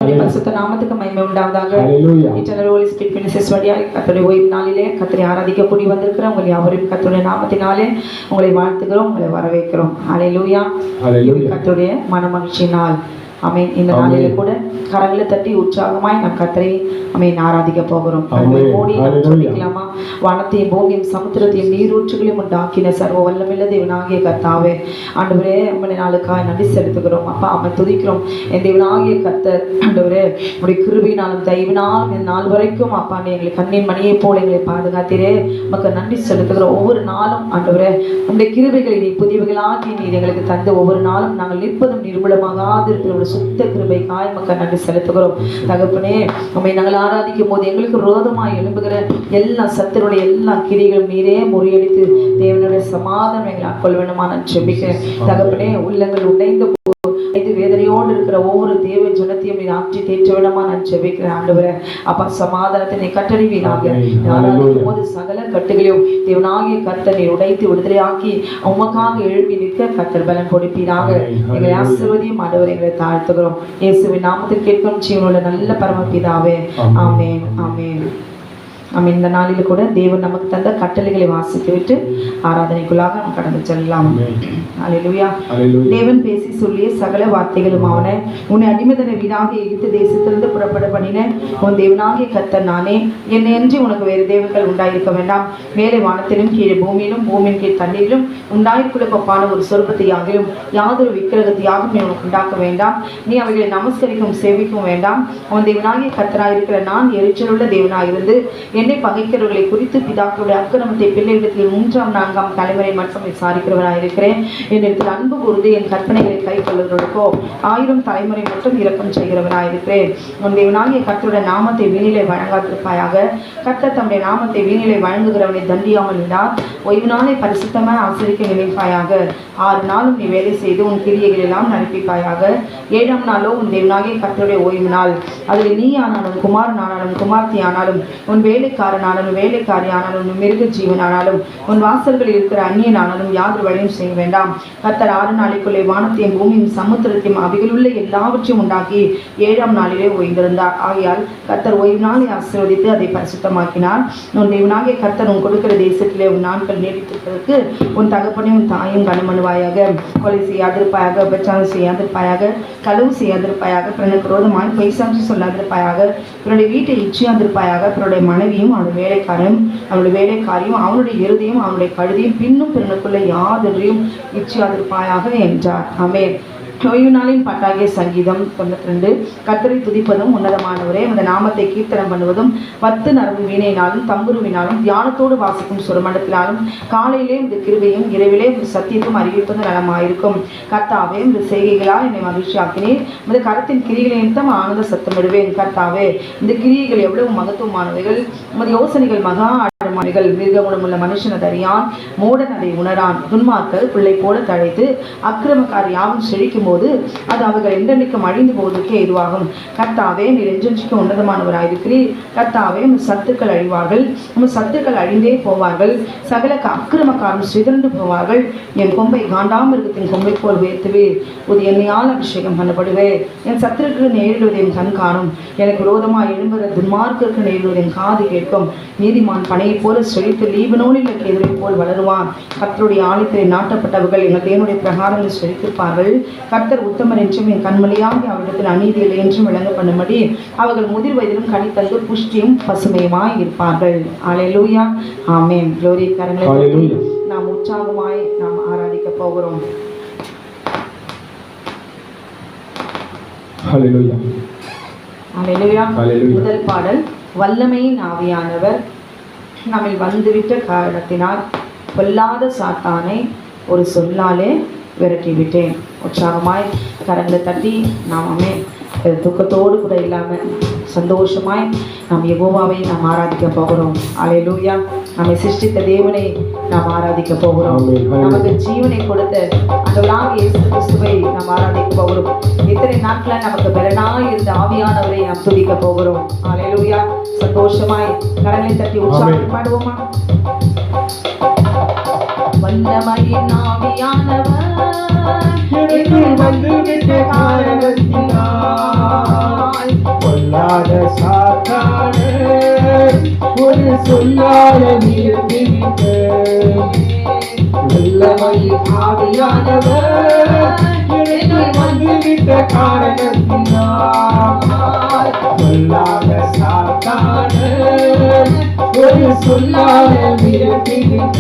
கர்த்தருடைய பரிசுத்த நாமத்துக்கு மகிமை உண்டாவதாக. இட்டர்னல் ஹோலி ஸ்பிரிட் மினிஸ்ட்ரிஸ் வழியாக கர்த்தருடைய ஓய்வு நாளிலே கர்த்தரை ஆராதிக்க கூடி வந்திருக்கிறோம் உங்கள் யாவரையும் கர்த்தருடைய நாமத்தினாலே உங்களை வாழ்த்துகிறோம், உங்களை வரவேற்கிறோம். ஹல்லேலூயா. கர்த்தருடைய மனமகிழ்ச்சி நாள். ஆமென். இந்த நாளிலே கூட கரங்களை தட்டி உற்சாகமாய் நம் கர்த்தரை ஆமென் ஆராதிக்க போகிறோம். ஓடி சொல்லிக்கலாமா? வானத்தையும் பூமியும் சமுத்திரத்தையும் நீரூற்றுகளையும் உண்டாக்கின சர்வ வல்லமையுள்ள தேவனாகிய கர்த்தாவே, ஆண்டவரே உம்முடைய நாளுக்காய் நன்றி செலுத்துகிறோம். அப்பா அம்மை துதிக்கிறோம். என் தேவனாகிய கர்த்தர் ஆண்டவரே உடைய கிருபையினாலும் தயவினாலும் இந்த நாள் வரைக்கும் அப்பா நீ எங்களை கண்ணின் மணியை போல எங்களை பாதுகாத்தீரே, உமக்கு நன்றி செலுத்துகிறோம். ஒவ்வொரு நாளும் ஆண்டவரே உடைய கிருபைகளை நீ புதியவைகளாக்கி நீர் எங்களுக்கு தந்து ஒவ்வொரு நாளும் நாங்கள் நிற்பதும் நிர்மூலமாகாது இருக்கிற சுத்த கிருபை காய் மக்கள் நன்றி செலுத்துகிறோம். தகப்பனே உம்மை நாங்கள் ஆராதிக்கும் போது எங்களுக்கு விரோதமாய் எழும்புகிற எல்லா சத்துருடைய எல்லா கிரிகளும் நீரே முறியடித்து தேவனுடைய சமாதானம் எங்களை ஆட்கொள்ள வேண்டுமா நான் ஜெபிக்கிறேன். தகப்பனே உள்ளங்கள் உடைந்து வேதனையோடு இருக்கிற ஒவ்வொரு தேவ ஜனத்தையும் நீ ஆற்றி தேற்ற வேண்டுமா நான் ஜெபிக்கிறேன். ஆண்டவரே அப்பா சமாதானத்தை நீ கட்டறிவீராக. ஆராதிக்கும் போது சகல கட்டுகளையும் தேவனாகிய கர்த்தர் நீ உடைத்து விடுதலையாக்கி உமக்காக எழுப்பி நிற்க கர்த்தர் பலன் கொடுப்பீராக. எங்களை ஆசீர்வதியும் ஆண்டவரை எங்களை தாழ்த்துகிறோம். இயேசுவின் நாமத்தில் கேட்கும் ஜீவனுள்ள நல்ல பரமபிதாவே. ஆமென் ஆமென் ஆமென். இந்த நாளில் கூட தேவன் நமக்கு தந்த கட்டளைகளை வாசித்து விட்டு ஆராதனைக்குள்ளாக நாம் கடந்து செல்லலாம். அல்லேலூயா. தேவன் பேசி சொல்லிய சகல வார்த்தைகளும் அவனை உன்னை அடிமைதன வீடாக எகிப்து தேசத்திலிருந்து புறப்பட பண்ணின உன் தேவனாகிய கர்த்தர் நானே, என்னை அன்றி உனக்கு வேறு தேவர்கள் உண்டாயிருக்க வேண்டாம். மேலே வானத்திலும் கீழே பூமியிலும் பூமியின் கீழ் தண்ணீரிலும் உண்டாயிருக்குள்ள கொப்பான ஒரு சொர்க்கத்தையாகிலும் யாதொரு விக்கிரகத்தையாகவும் நீ உனக்கு உண்டாக்க வேண்டாம். நீ அவைகளை நமஸ்கரிக்கும் சேவிக்கும் வேண்டாம். உன் தேவனாகிய கர்த்தராயிருக்கிற நான் எரிச்சலுள்ள தேவனாயிருந்து என்னை பகைக்கிறவர்களை குறித்து பிதாக்களுடைய அக்கிரமத்தை பிள்ளைகளிடத்தில் 3ஆம் 4ஆம் தலைமுறை மட்டும் விசாரிக்கிறவனாயிருக்கிறேன். என்னிடத்தில் அன்பு கூர்ந்து என் கற்பனைகளை கை கொள்ளுகிறவர்களுக்கோ 1000 தலைமுறை மட்டும் இரக்கம் செய்கிறவனாயிருக்கிறேன். உன் தேவனாகிய கர்த்தருடைய நாமத்தை வீணிலை வழங்காதிருப்பாயாக. கர்த்தர் தம்முடைய நாமத்தை வீணிலை வழங்குகிறவனை தண்டியாமல் விடார். ஓய்வு நாளை பரிசுத்தமாக ஆசரிக்க நினைப்பாயாக. 6 நாளும் நீ வேலை செய்து உன் கிரியைகள் எல்லாம் நடப்பிப்பாயாக. 7ஆம் நாளோ உன் தேவனாகிய கர்த்தருடைய ஓய்வு நாள். அதில் நீ ஆனாலும் குமாரன் ஆனாலும் குமார்த்தி ஆனாலும் உன் வேலைக்காரனானாலும் வேலைக்காரி ஆனாலும் உன் மிருக ஜீவனானாலும் உன் வாசல்களில் இருக்கிற அந்நியனானாலும் யாதொரு வழியும் செய்ய வேண்டாம். கர்த்தர் 6 நாளைக்குள்ளே வானத்தையும் பூமியும் சமுத்திரத்தையும் அவைகளுள்ள எல்லாவற்றையும் உண்டாக்கி 7ஆம் நாளிலே ஓய்ந்திருந்தார். ஆகையால் கர்த்தர் ஓய்வு நாளை ஆசீர்வதித்து அதை பரிசுத்தமாக்கினார். உன் தேவனாகிய கர்த்தர் உன் கொடுக்கிற தேசத்திலே உன் நாட்கள் நீடித்திருப்பதற்கு உன் தகப்பனையும் உன் தாயும் கனமனுவாயாக. கொலை செய்யாதிருப்பாயாக, விபச்சாரம் செய்யாதிருப்பாயாக, களவு செய்யாதிருப்பாயாக, பிறனுக்கு விரோதமாய் பொய் சாட்சி சொல்லாதிருப்பாயாக, பிறனுடைய வீட்டை இச்சியாதிருப்பாயாக, பிறனுடைய மனைவியும் அவனுடைய வேலைக்காரனும் அவனுடைய வேலைக்காரியும் அவனுடைய எருதையும் அவனுடைய கழுதையும் பின்னும் பிறனுக்குள்ள யாதொன்றையும் இச்சியாதிருப்பாயாக என்றார். ஆமென். ஓய்வு நாளின் பாட்டாகிய சங்கீதம் 92. கர்த்தரை துதிப்பதும் உன்னதமானவரே அந்த நாமத்தை கீர்த்தனம் பண்ணுவதும் 10 நரம்பு வீணையினாலும் தம்புருவினாலும் தியானத்தோடு வாசிக்கும் சுரமண்டத்தினாலும் காலையிலே இந்த கிருபையும் இரவிலே இந்த சத்தியத்தும் அறிவிப்பது நலமாயிருக்கும். கர்த்தாவே இந்த செய்கைகளால் என்னை மகிழ்ச்சியாக்கினேன். இந்த கரத்தின் கிரிகளை நிமித்தம் ஆனந்த சத்தமிடுவேன். கர்த்தாவே இந்த கிரியைகள் எவ்வளவு மகத்துவமானவைகள், உமது யோசனைகள் மகா ஆழமானவைகள். மிருகமுள்ள மனுஷன் அறியான், மூடன் அதை உணரான். துன்மார்க்கர் பிள்ளை போல தழைத்து அக்கிரமக்கார் யாவும் செழிக்கும் போது அது அவர்கள் என்றென்றைக்கும் அழிந்து போவதற்கு ஏதுவாகும். கர்த்தாவே நீர் என்றென்றைக்கும் உன்னதமானவராயிருக்கிறீர். கர்த்தாவே உம் சத்துக்கள் அழிவார்கள், உம் சத்துக்கள் அழிந்தே போவார்கள். சகல அக்கிரமக்காரும் சிதறண்டு போவார்கள். என் கொம்பை காண்டாமிருகத்தின் கொம்பை போல் உயர்த்துவேன். ஒரு எண்ணெயால் அபிஷேகம் பண்ணப்படுவே. என் சத்துருக்கு நேரிடுவதை என் கண் காணும். எனக்கு விரோதமாக எழும்புகிற துன்மார்க்கருக்கு நேரிடுவதை என் காது கேட்கும். நீதிமான் பனையை போல செழித்து லீபனோனில் எதிரை போல் வளருவான். கர்த்தருடைய ஆலயத்தில் நாட்டப்பட்டவர்கள் எங்கள் தேவனுடைய பிரகாரங்கள் செழித்திருப்பார்கள். கர்த்தர் உத்தமர் என்றும் என் கண்மொழியாக அவரிடத்தில் அநீதி இல்லை என்றும் விளங்க பண்ணும்படி அவர்கள் முதிர் வயதிலும் கனி தந்து புஷ்டியும் பசுமையுமாய் இருப்பார்கள். அல்லேலூயா. ஆமென். glory. கரங்களை நாம் உற்சாகமாய் நாம் ஆராதிக்க போகிறோம். அல்லேலூயா. அல்லேலூயா. முதல் பாடல். வல்லமையின் ஆவியானவர் நம்மில் வந்துவிட்ட காரணத்தினால் பொல்லாத சாத்தானை ஒரு சொல்லாலே விரட்டிவிட்டேன். உற்சாகமாய் கரங்களை தட்டி நாமே துக்கத்தோடு கூட இல்லாமல் சந்தோஷமாய் நாம் யெகோவாவை நாம் ஆராதிக்க போகிறோம். அல்லேலூயா. நம்மை சிருஷ்டித்த தேவனை நாம் ஆராதிக்க போகிறோம். நமக்கு ஜீவனை கொடுத்த ஆண்டவராகிய இயேசு கிறிஸ்துவை நாம் ஆராதிக்க போகிறோம். இத்தனை நாட்கள் நமக்கு பலனாய் இருந்த ஆவியானவரை நாம் துதிக்க போகிறோம். அல்லேலூயா. சந்தோஷமாய் கரங்களை தட்டி உற்சாகம் பாடுவோமா? வல்லமையின் ஆவியானவர் வந்து விட்ட காரணத்தினால் பொல்லாத சாத்தானே ஒரு சொல்லாத நிறுத்திவிட்ட வல்லமையின் ஆவியானவர் எனக்கு வந்துவிட்ட காரணத்தினால் பொல்லாத சாத்தானே ஒரு சொல்லாத நிறுத்திவிட்ட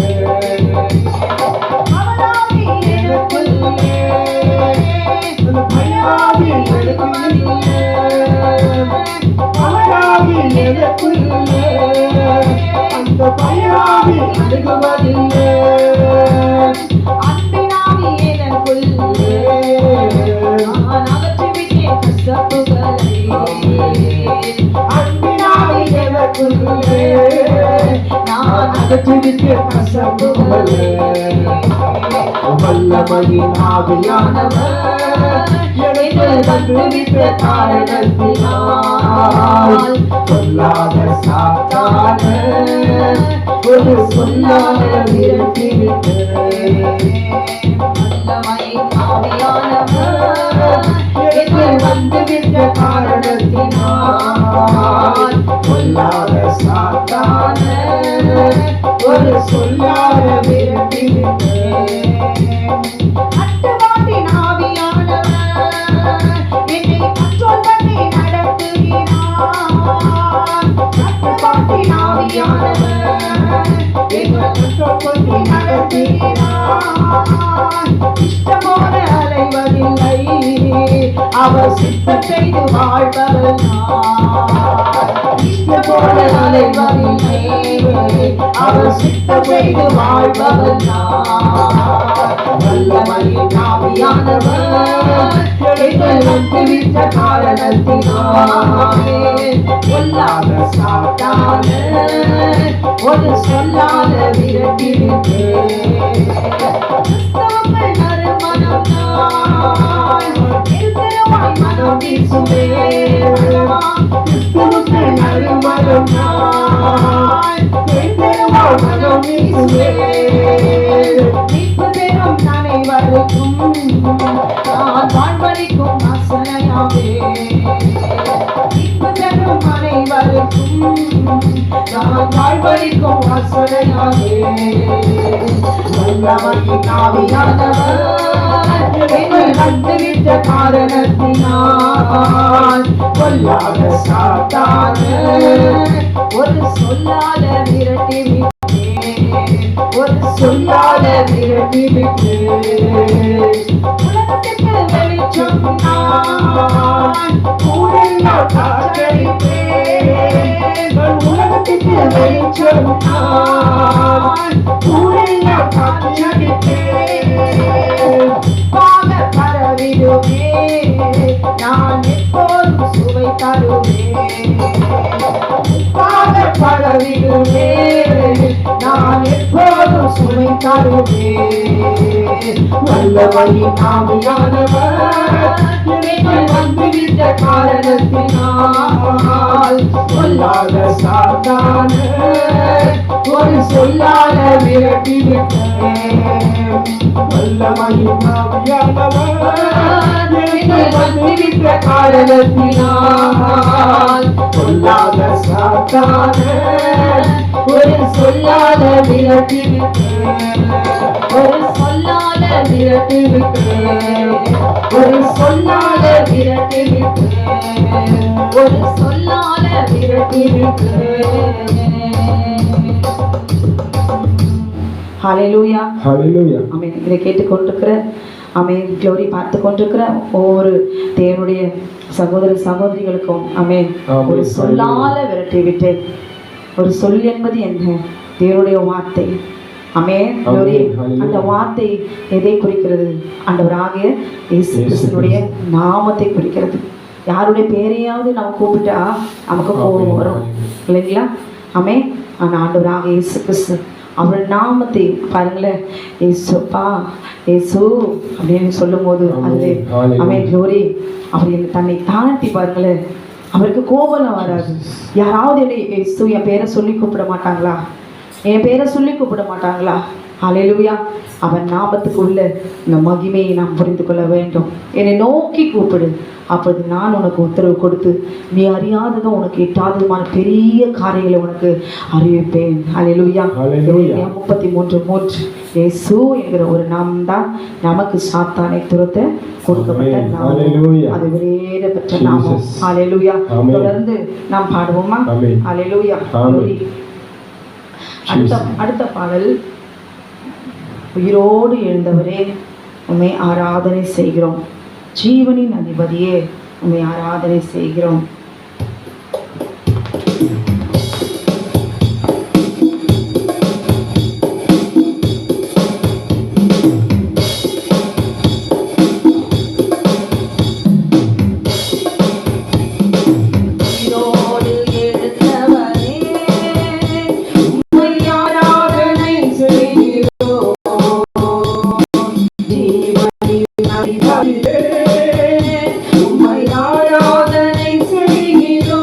அந்த பயாவி அணுகுவதில்லை அன்பினாவி எனக்குள்ளே நான் அகற்றிவிட்டேன் கசப்புகளை அன்பினாவி எனக்குள்ளே நான் அகற்றிவிட்டேன் கசப்புகளை வல்லமையின் ஆவியானவர் எனக்கு வந்துவிட்ட காரணத்தினால் பொல்லாத சாத்தானே ஒரு சொல்லாத விரட்டிவிட்ட வல்லமையின் ஆவியானவர் எனக்கு வந்துவிட்ட காரணத்தினால் பொல்லாத சாத்தானே ஒரு சொல்லாத விரட்டிவிட்ட அட்டுவாட்டின் ஆவியானவர் என்னை கண்ட்ரோல் பண்ணி நடத்துகிறார். அட்டுவாட்டின் ஆவியானவர் என்னை கண்ட்ரோல் பண்ணி நடத்துகிறார். இஷ்டமோட அலைவதில்லை, அவர் சித்தம் செய்து வாழ்பவர் நான். இஷ்டமோட அலைவதில்லை, அவர் சித்தம் செய்து வாழ்பவர் நான். வல்லமையின் ஆவியானவர் என்னை வந்துவிட்ட காரணத்தினாலே பொல்லாத சாத்தானே ஒரு சொல்லாத விரட்டிவிட்டேன். கிறிஸ்தவங்கள் நறுமணம் நான் நிறுத்தரமாய் மனம் வீசுவேன். கிறிஸ்தவங்கள் நறுமணம் நான் நிறுத்தரமாய் மனம் வீசுவேன். அனைவருக்கும் நான் வாழ்வழிக்கும் வாசனையாவே தரும் அனைவருக்கும் நான் வாழ்வழிக்கும் வாசனையாவே வல்லமையின் ஆவியானவர் என்னை வந்துவிட்ட காரணத்தினால் பொல்லாத சாத்தானே ஒரு சொல்லாத விரட்டிவிட்டேன். ஒரு சொல்லாத விரட்டிவிட்டு உலகத்திற்கு வெளிச்சம் நான் ஊரெல்லாம் காற்றடிப்பேன். உலகத்திற்கு வெளிச்சம் நான் ஊரெல்லாம் காற்றடிப்பேன். பாக பரவிடுவே நான் எப்போதும் சுவை தருவேன். பாக பரவிடுவே நான் எப்போதும் சுமை தருவேன். வல்லமையின் ஆவியானவர் என்னை வந்துவிட்ட காரணத்தினால் பொல்லாத சாத்தானே ஒரு சொல்லாத விரட்டிவிட்டேன். வல்லமையின் ஆவியானவர் என்னை வந்துவிட்ட காரணத்தினால் பொல்லாத சாத்தானே ஒரு சொல்லாத விரட்டிவிட்டேன். ஒரு சொல்லாத விரட்டிவிட்டேன். ஒரு சொல்லாத விரட்டிவிட்டேன். ஒரு சொல்லாத விரட்டிவிட்டேன். ஹல்லேலூயா ஹல்லேலூயா. ஆமென். இதை கேட்டுக்கொண்டிருக்கிற ஆமென் க்ளோரி பார்த்து கொண்டிருக்கிற ஒவ்வொரு தேவனுடைய சகோதர சகோதரிகளுக்கும் ஆமென் ஒரு சொல்லால விரட்டி விட்டு ஒரு சொல் என்பது என்ன? தேவனுடைய வார்த்தை. ஆமென். க்ளோரி. அந்த வார்த்தை எதை குறிக்கிறது? ஆண்டவராகிய இயேசு கிறிஸ்துவினுடைய நாமத்தை குறிக்கிறது. யாருடைய பேரையாவது நம்ம கூப்பிட்டா நமக்கு கோபம் வரும் இல்லைங்களா? ஆமென். ஆனால் ஆண்டவராகிய இயேசு கிறிஸ்து அவர் நாமத்தை பாருங்களேன், ஏசுப்பா ஏசு அப்படின்னு சொல்லும் போது அது ஆமென் க்ளோரி. அவர் தன்னை தாழ்த்தி பாருங்களேன், அவருக்கு கோபம் வராது. யாராவது என்னை ஏசு என் பேரை சொல்லி கூப்பிட மாட்டாங்களா? என் பேரை சொல்லி கூப்பிட மாட்டாங்களா? ஹல்லேலூயா. அவன் நாமத்துக்கு உள்ள இந்த மகிமையை நாம் புரிந்து கொள்ள வேண்டும். என்னை நோக்கி கூப்பிடு, அப்பொழுது நான் உனக்கு உத்தரவு கொடுத்து நீ அறியாததும் உனக்கு எட்டாததுமான பெரிய காரியங்களை உனக்கு அறிவிப்பேன். ஹல்லேலூயா. 33:3 இயேசு என்கிற ஒரு நாமம் தான் நமக்கு சாத்தானை துரத்த கொடுக்கப்பட்ட நாமம். அது விரேத பெற்ற நாமம். ஹல்லேலூயா. தொடர்ந்து நாம் பாடுவோமா? ஹல்லேலூயா. அடுத்த பாடல், உயிரோடு எழுந்தவரே உம்மை ஆராதனை செய்கிறோம், ஜீவனின் அதிபதியே உம்மை ஆராதனை செய்கிறோம். உம்மை ஆராதனை செய்கிறோம்.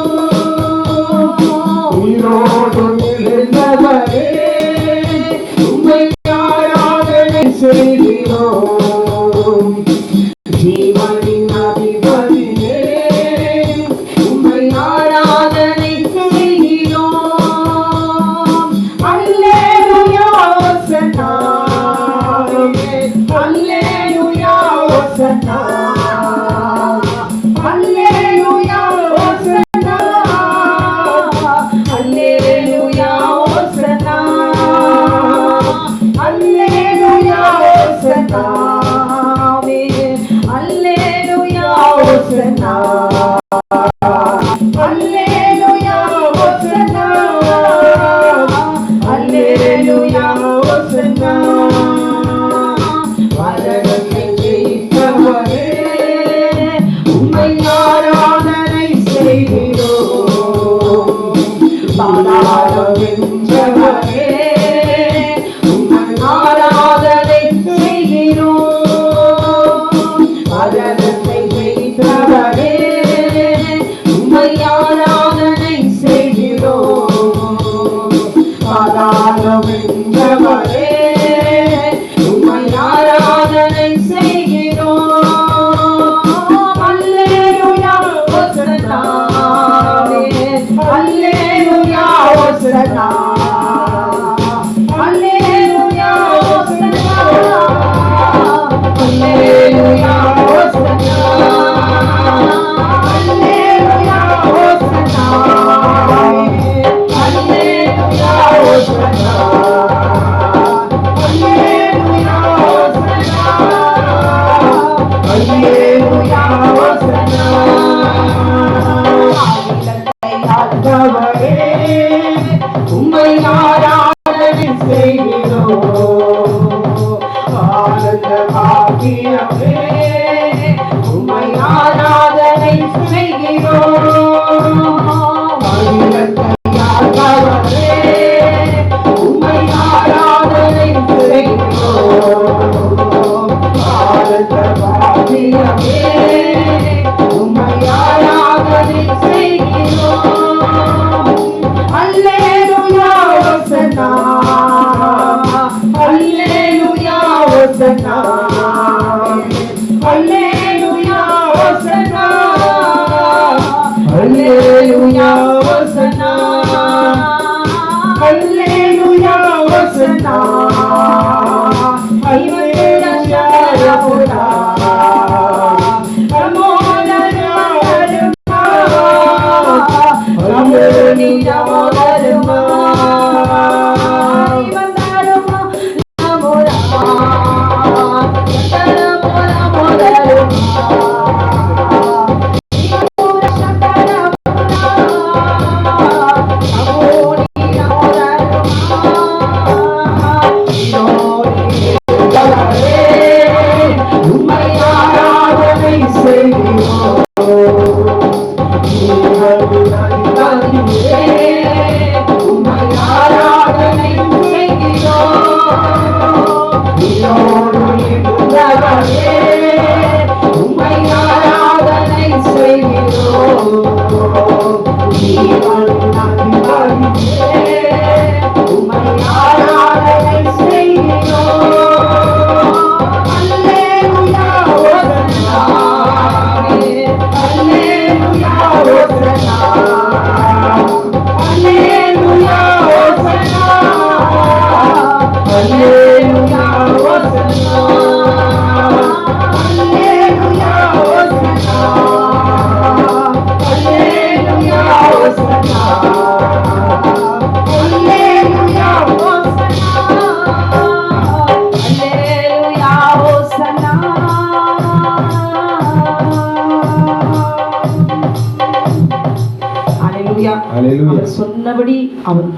அல்லேலூயா. அவர் சொன்னபடி அவர்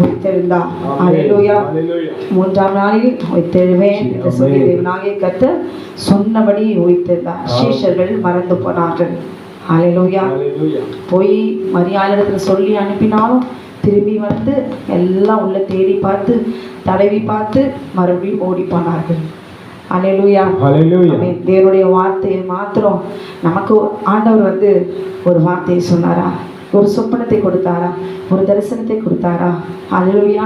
உயிர்த்தெழுந்தார். அல்லேலூயா. 3ஆம் நாளில் உயிர்த்தெழுவேன் என்று சொல்லி தேவனாகிய கர்த்தர் சொன்னபடி உயிர்த்தெழுந்தார். சீஷர்கள் மறந்து போனார்கள். அல்லேலூயா. போய் மரியாளிடத்தில் சொல்லி அனுப்பினாலும் திரும்பி வந்து எல்லாம் உள்ள தேடி பார்த்து தடவி பார்த்து மறுபடியும் ஓடி போனார்கள். அல்லேலூயா. தேவனுடைய வார்த்தையை மாத்திரம் நமக்கு ஆண்டவர் வந்து ஒரு வார்த்தையை சொன்னாரா, ஒரு சொப்பனத்தை கொடுத்தாரா, ஒரு தரிசனத்தை கொடுத்தாரா? அல்லேலூயா.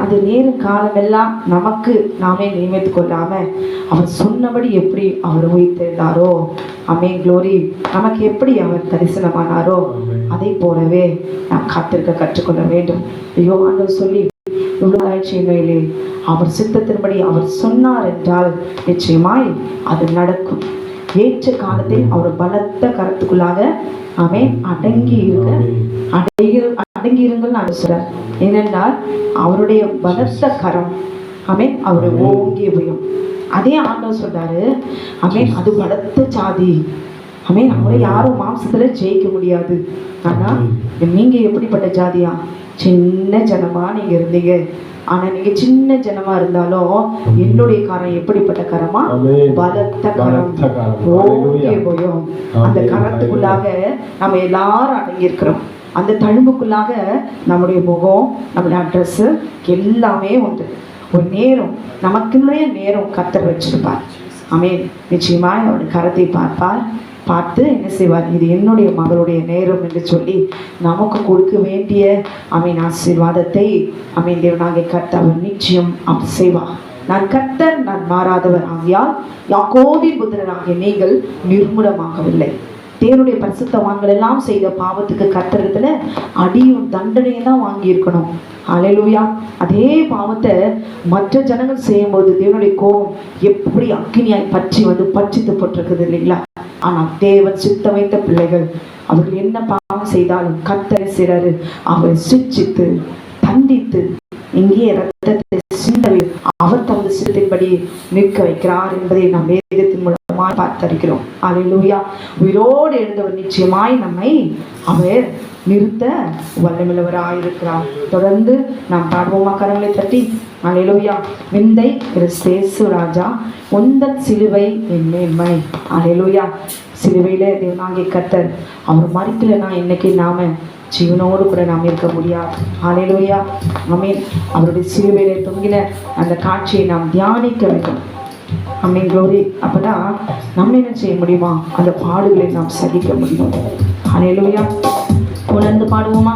அது நேரம் காலமெல்லாம் நமக்கு நாமே நியமித்து கொள்ளாம அவர் சொன்னபடி எப்படி அவர் உயிர்த்தெழுந்தாரோ, க்ளோரி, நமக்கு எப்படி அவர் தரிசனமானாரோ அதை போலவே நாம் காத்திருக்க கற்றுக்கொள்ள வேண்டும். ஐயோ ஆண்டவர் சொல்லி இவ்வளவு ஆட்சியிலே அவர் சித்தத்தின்படி அவர் சொன்னார் என்றால் நிச்சயமாய் அது நடக்கும். ஏற்ற காலத்தில் அவர் பலத்த கரத்துக்குள்ளாக அடங்கி இருங்கள் நான் சொல்றார். ஏனென்றால் அவருடைய பலத்த கரம் அவருடைய ஓங்கிய பயம். அதே ஆண்டவர் சொல்றாரு, அது பலத்த சாதி. அவரை யாரும் மாம்சத்துல ஜெயிக்க முடியாது. ஆனா நீங்க எப்படிப்பட்ட ஜாதியா? சின்ன ஜனமா நீங்க இருந்தீங்க. ஆனா நீங்க சின்ன ஜனமா இருந்தாலும் என்னுடைய கரம் எப்படிப்பட்ட கரமா? பலத்த கரம், ஓங்கிய பயம். அந்த கரத்துக்குள்ளாக நம்ம எல்லாரும் அடங்கி இருக்கிறோம். அந்த தழும்புக்குள்ளாக நம்முடைய முகம், நம்முடைய அட்ரஸ் எல்லாமே உண்டு. ஒரு நேரம், நமக்குள்ளே நேரம் கர்த்தர் வச்சிருப்பார். நிச்சயமாய் அவருடைய கரத்தை பார்ப்பார். பார்த்து என்ன செய்வார்? இது என்னுடைய மகளுடைய நேரம் என்று சொல்லி நமக்கு கொடுக்க வேண்டிய ஆசீர்வாதத்தை தேவனாகிய கர்த்தர் நிச்சயம் அவர் செய்வார். நான் கர்த்தர், நான் மாறாதவர் ஆகியால் யாக்கோபின் புத்திரனாகிய நீங்கள் நிர்மூலமாகவில்லை. தேவனுடைய பரிசுத்தவான்கள் எல்லாம் செய்த பாவத்துக்கு கர்த்தரிடத்துல அடியும் தண்டனையும் தான் வாங்கியிருக்கணும். அல்லேலூயா. அதே பாவத்தை மற்ற ஜனங்கள் செய்யும்போது தேவனுடைய கோபம் எப்படி அக்கினியாய் பற்றி வந்து பட்சித்து போட்டிருக்குது இல்லைங்களா? ஆனால் தேவன் சித்த வைத்த பிள்ளைகள் அவர்கள் என்ன பாவம் செய்தாலும் கர்த்தரை சிறாரு அவரை சிட்சித்து தண்டித்து இங்கே ரத்தத்தை சிந்தவை அவர் தமது சித்தத்தின்படி நிற்க வைக்கிறார் என்பதை நாம் வேதத்தின் மூலமாக பார்த்தறிக்கிறோம். அல்லேலூயா. உயிரோடு எழுந்தவர் நிச்சயமாய் நம்மை அவர் நிறுத்த வல்லமில்லவராயிருக்கிறார். தொடர்ந்து நாம் பாடுவோமா? கரங்களை தட்டி. அல்லேலூயா. விந்தை கிறிஸ்தேசு ராஜா உந்தன் சிலுவை என் மேன்மை. அல்லேலூயா. சிலுவையில தேவனாகிய கர்த்தர் அவர் மரிக்கலைன்னா இன்னைக்கு நாம ஜீவனோடு கூட நாம் இருக்க முடியாது. அல்லேலூயா. அவருடைய சிலுவையில தொங்கின அந்த காட்சியை நாம் தியானிக்க வேண்டும். க்ளோரி. அப்பதான் நம்ம என்ன செய்ய முடியுமா? அந்த பாடுகளை நாம் சகிக்க முடியும். அல்லேலூயா. உணர்ந்து பாடுவோமா?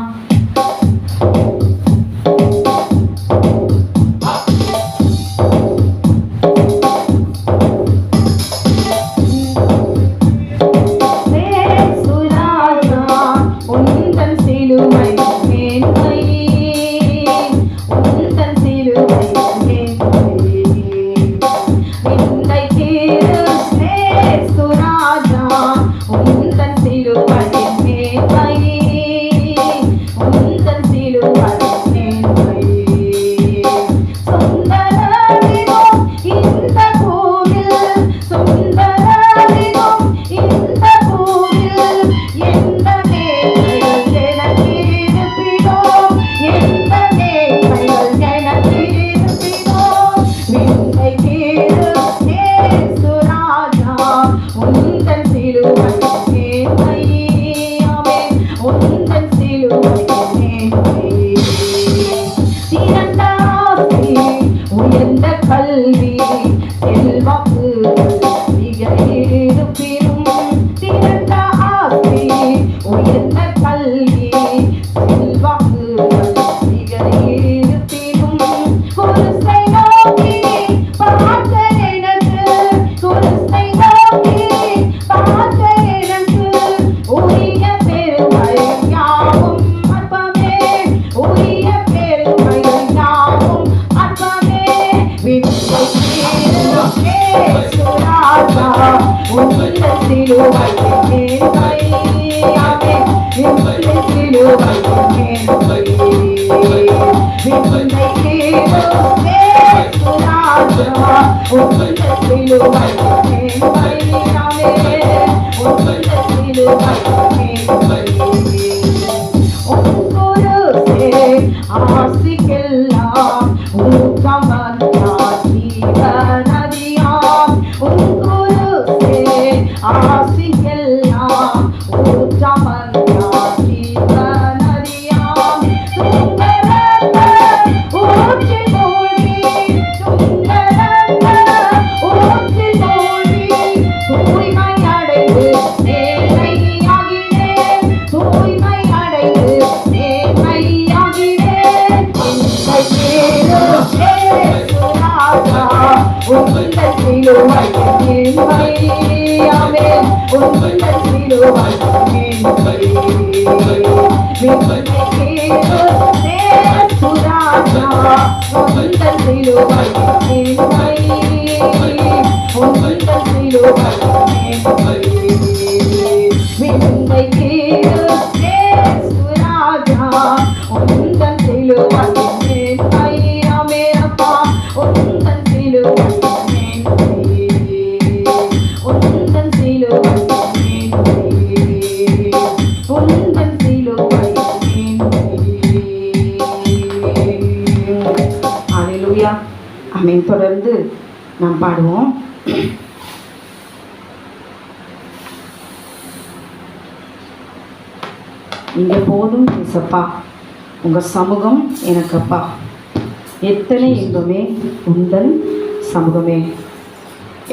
சிலுவை மேன்மை ஆமென் உந்தன் சிலுவை மேன்மை சுராஜா உந்தன் சிலுவை மேன்மை உந்தன் சிலுவை மேன்மை மேன்மை சுராஜா உந்தன் சிலுவை மேன்மை ஆமென் அப்பா உந்தன் சிலுவை மேன்மை உந்தன் சிலுவை மேன்மை உந்தன் சிலுவை மேன்மை. ஹல்லேலூயா ஆமென். தொடர்ந்து நாம் பாடுவோம். இங்க போதும் ஏசப்பா உங்க சமூகம் எனக்கப்பா எத்தனை இன்பமே உந்தன் சமூகமே.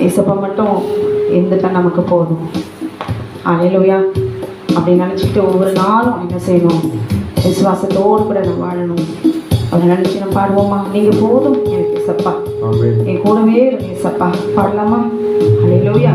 ஏசப்பா மட்டும் இருந்துட்டா நமக்கு போதும். ஹல்லேலூயா அப்படி நினச்சிட்டு ஒவ்வொரு நாளும் என்ன செய்யணும், விசுவாசத்தோடு கூட நம்ம வாழணும். அதை நினச்சி நம்ம பாடுவோமா? நீங்கள் போதும் எனக்கு ஏசப்பா, என் கூடவே இருக்கு ஏசப்பா. பாடலாமா? ஹல்லேலூயா.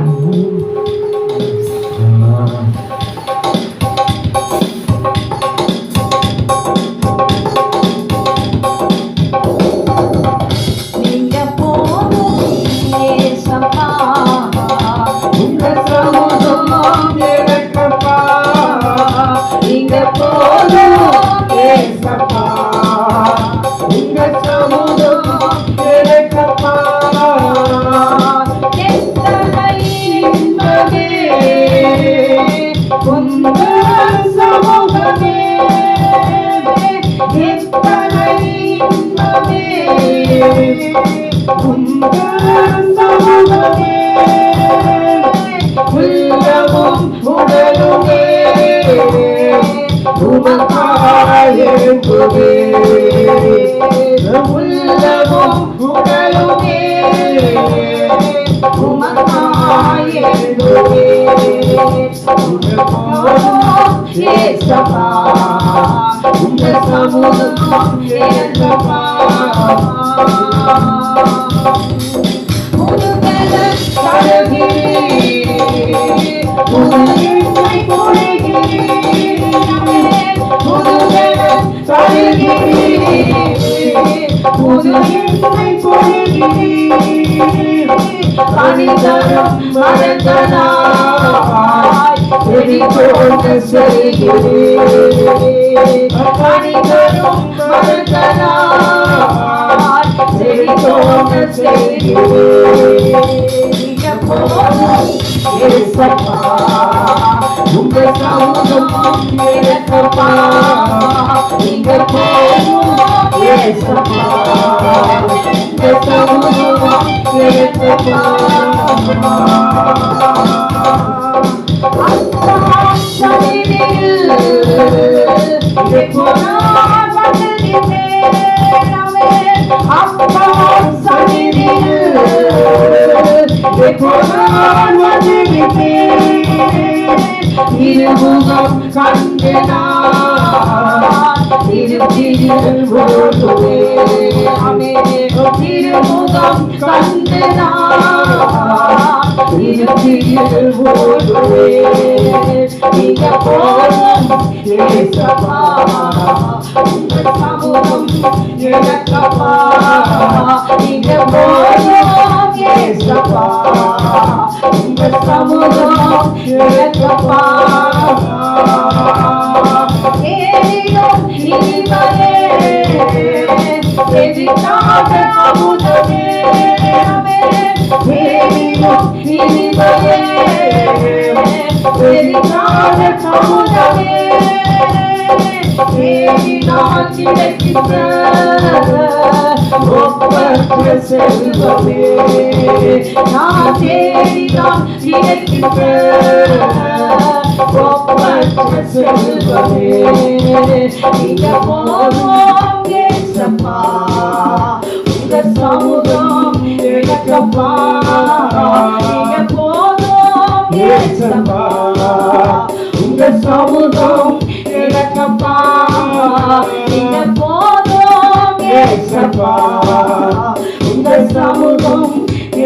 சமூகம்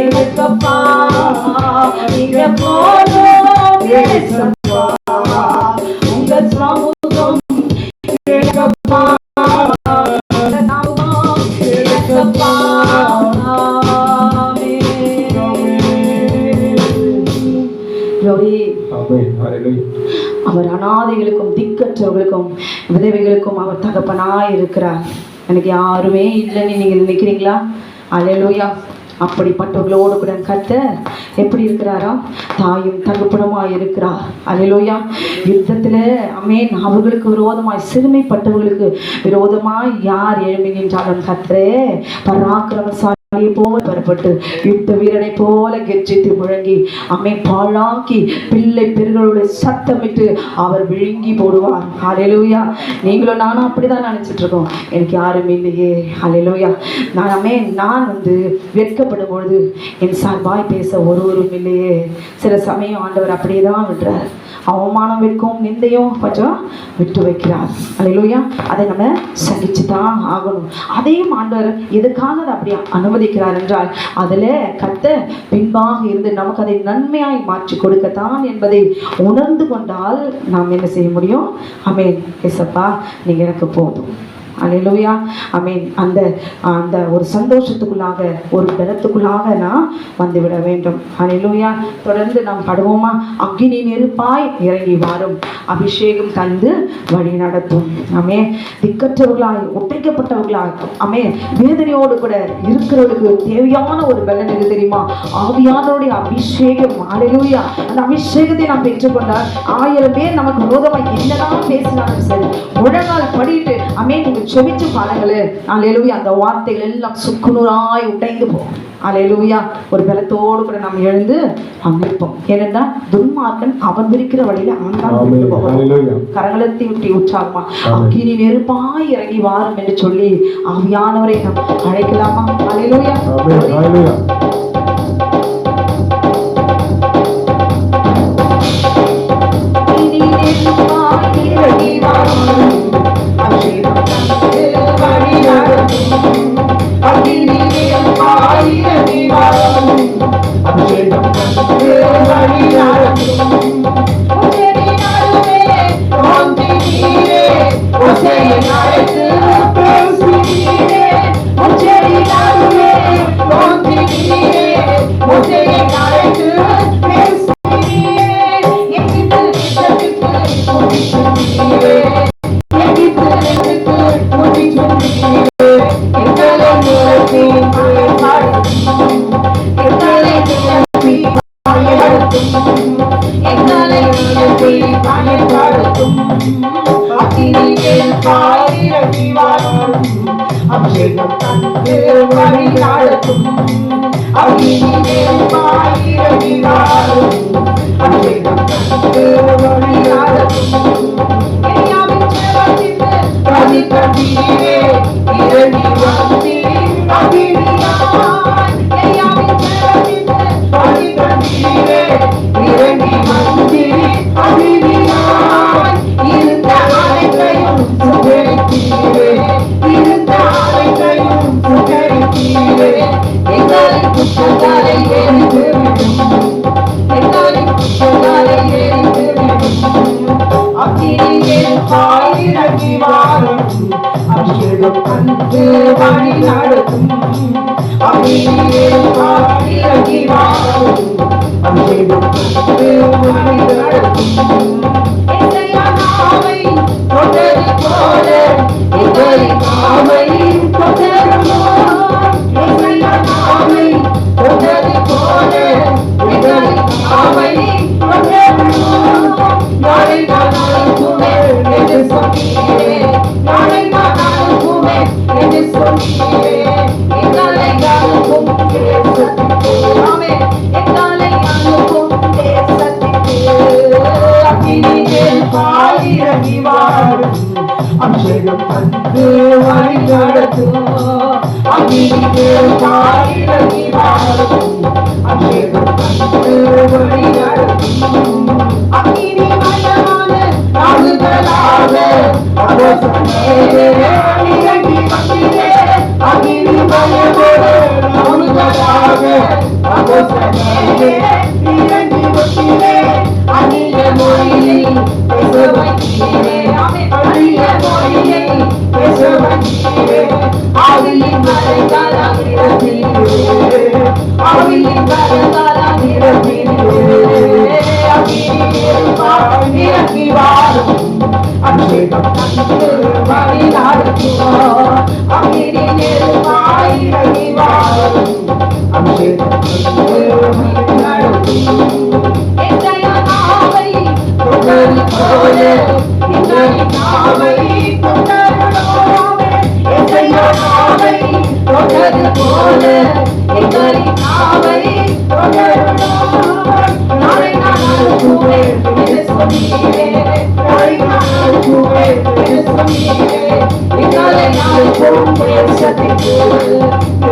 எனக்கப்பா திக்கற்றவர்களுக்கும் விதவைகளுக்கும் அவர் தகப்பனாய் இருக்கிறார். எனக்கு யாருமே இல்லைன்னு நீங்கள் நினைக்கிறீங்களா? அல்லேலூயா. அப்படிப்பட்டவர்களோடு கூட கர்த்தர் எப்படி இருக்கிறாரா? தாயும் தகப்பனுமாய் இருக்கிறார். அல்லேலூயா. யுத்தத்தில் ஆமென் அவர்களுக்கு விரோதமாய் சிறுமைப்பட்டவர்களுக்கு விரோதமாய் யார் எழும்பி நின்றாலும் கர்த்தரே பராக்கிரமசாலி போல பெறப்பட்டு யுத்த வீரனை போல கெர்ச்சித்து முழங்கி ஆமென் பாழாக்கி பிள்ளை பெருகளுடைய சத்தமிட்டு அவர் விழுங்கி போடுவார். அல்லேலூயா. நீங்களும் நானும் அப்படிதான் நினைச்சிட்டு இருக்கோம், எனக்கு யாரும் இல்லையே. அல்லேலூயா. நான் வெட்கப்படும் பொழுது என் சார்பாய் பேச ஒருவரும் இல்லையே. சில சமயம் ஆண்டவர் அப்படியே தான் விடுறார். அவமானம் வெட்கும் நிந்தையும் கொஞ்சம் விட்டு வைக்கிறார். அல்லேலூயா. அதை நம்ம சகிச்சு தான் ஆகணும். அதையும் ஆண்டவர் எதுக்காக அதை அப்படியே அனுமதிக்கிறார் என்றால் அதில் கர்த்தர் பின்பாக இருந்து நமக்கு அதை நன்மையாய் மாற்றி கொடுக்கத்தான் என்பதை உணர்ந்து கொண்டால் நாம் என்ன செய்ய முடியும்? ஆமென். ஏசப்பா நீங்க எனக்கு போதும். அல்லேலூயா. ஆமென். அந்த அந்த ஒரு சந்தோஷத்துக்குள்ளாக ஒரு பலத்துக்குள்ளாக நான் வந்துவிட வேண்டும். அல்லேலூயா. தொடர்ந்து நாம் பாடுவோமா? அக்கினி நெருப்பாய் இறங்கி வாரும், அபிஷேகம் தந்து வழி நடத்தும். ஆமென். திக்கற்றவர்களாய் ஒற்றைக்கப்பட்டவர்களாய் ஆமென் வேதனையோடு கூட இருக்கிறவர்களுக்கு தேவையான ஒரு பலன் எது தெரியுமா? ஆவியானவருடைய அபிஷேகம். அல்லேலூயா. அந்த அபிஷேகத்தை நாம் பெற்றுக்கொண்டால் 1000 பேர் நமக்கு விரோதமாய் என்னதான் பேசினாலும் சரி முழங்கால் படிட்டு ஆமென் செவிச்சு பாருங்களே. அல்லேலூயா. அந்த வார்த்தைகள் எல்லாம் சுக்குநூறாய் உடைந்து போகும். அல்லேலூயா. ஒரு பலத்தோடு கூட நாம் எழுந்து நிற்போம். ஏனென்றா துன்மார்க்கன் அவன் இருக்கிற வழியில அவன் தான் போவான். கரங்களத்தை விட்டு உற்சாகமா அக்கினி நெருப்பாய் இறங்கி வாரும் என்று சொல்லி ஆவியானவரை நாம் அழைக்கலாமா? அல்லேலூயா. அபிஷேகம் தந்து வழி நடத்தும். அபிஷேகம் தந்து வழி நடத்தும். பிரதிபதியே இறங்கி வந்தீர் அபிஷேகம். பிரதிபதியே இறங்கி வந்தீர் அபிஷேகம். இருந்த அனைத்தையும் சுகரித்தீரே. இருந்த அனைத்தையும் சுகரித்தீரே. எங்களை குற்றங்களை எரிந்துவிடும். எங்களை குற்றங்களை எரிந்துவிடும். அக்கினியில் பாயிரங்கி வாரும். அபிஷேகம் தந்து வழி நடத்தும். அக்கினியில் பாயிரங்கி வாரும். அபிஷேகம் தந்து வழி நடத்தும். எங்களை தொட்டது போல எங்களை காமை தொடருமோ. எங்களை தொட்டது போல எங்களை காமை தொடருமோ. நாளை நாளுக்குமே என்று சொன்னீரே. நாளை நாளுக்குமே என்று சொன்னீரே. எங்களை யாருக்கும் தேசத்திற்கே. எங்களை யாருக்கும் தேசத்திற்கே. அக்கினியில் பாயிரங்கி வாரும். அபிஷேகம் தந்து வழி நடத்தும். அக்கினியில் பாயிரங்கி வாரும். அபிஷேகம் தந்து வழி நடத்தும். அக்கினி மயமான நாடுகளாக இறங்கி வந்தீரே. அக்கினி மயமான நாடுகளாக இறங்கி வந்தீரே. அந்நிய மொழியை பேச வைத்தீரே. அந்நிய மொழியை பேச வைத்தீரே. ஆவியின் மறைக்காலம் நிரப்பினீரே. ஆவியின் மறைக்காலம் நிரப்பினீரே. அக்கினியில் இறங்கி வாரும். அபிஷேகம் தந்து வழி நடத்துவோம். அக்கினி நெருப்பாய் இறங்கி வாரும். அபிஷேகம் தந்து வழி நடத்துவோம். எங்கள் நாவை புகழ் போல எங்கள் நாவை புகழோமே. எங்கள் நாவை புகழ் போல எங்கள் நாவை புகழோமே. நாளை நாள் கூவே சொன்னீரே, நாளை நாள் கூவே சொன்னீரே. எங்களை நாள் கூவே சத்திக்கு,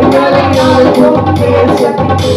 எங்களை நாள் கூவே சத்திக்கு.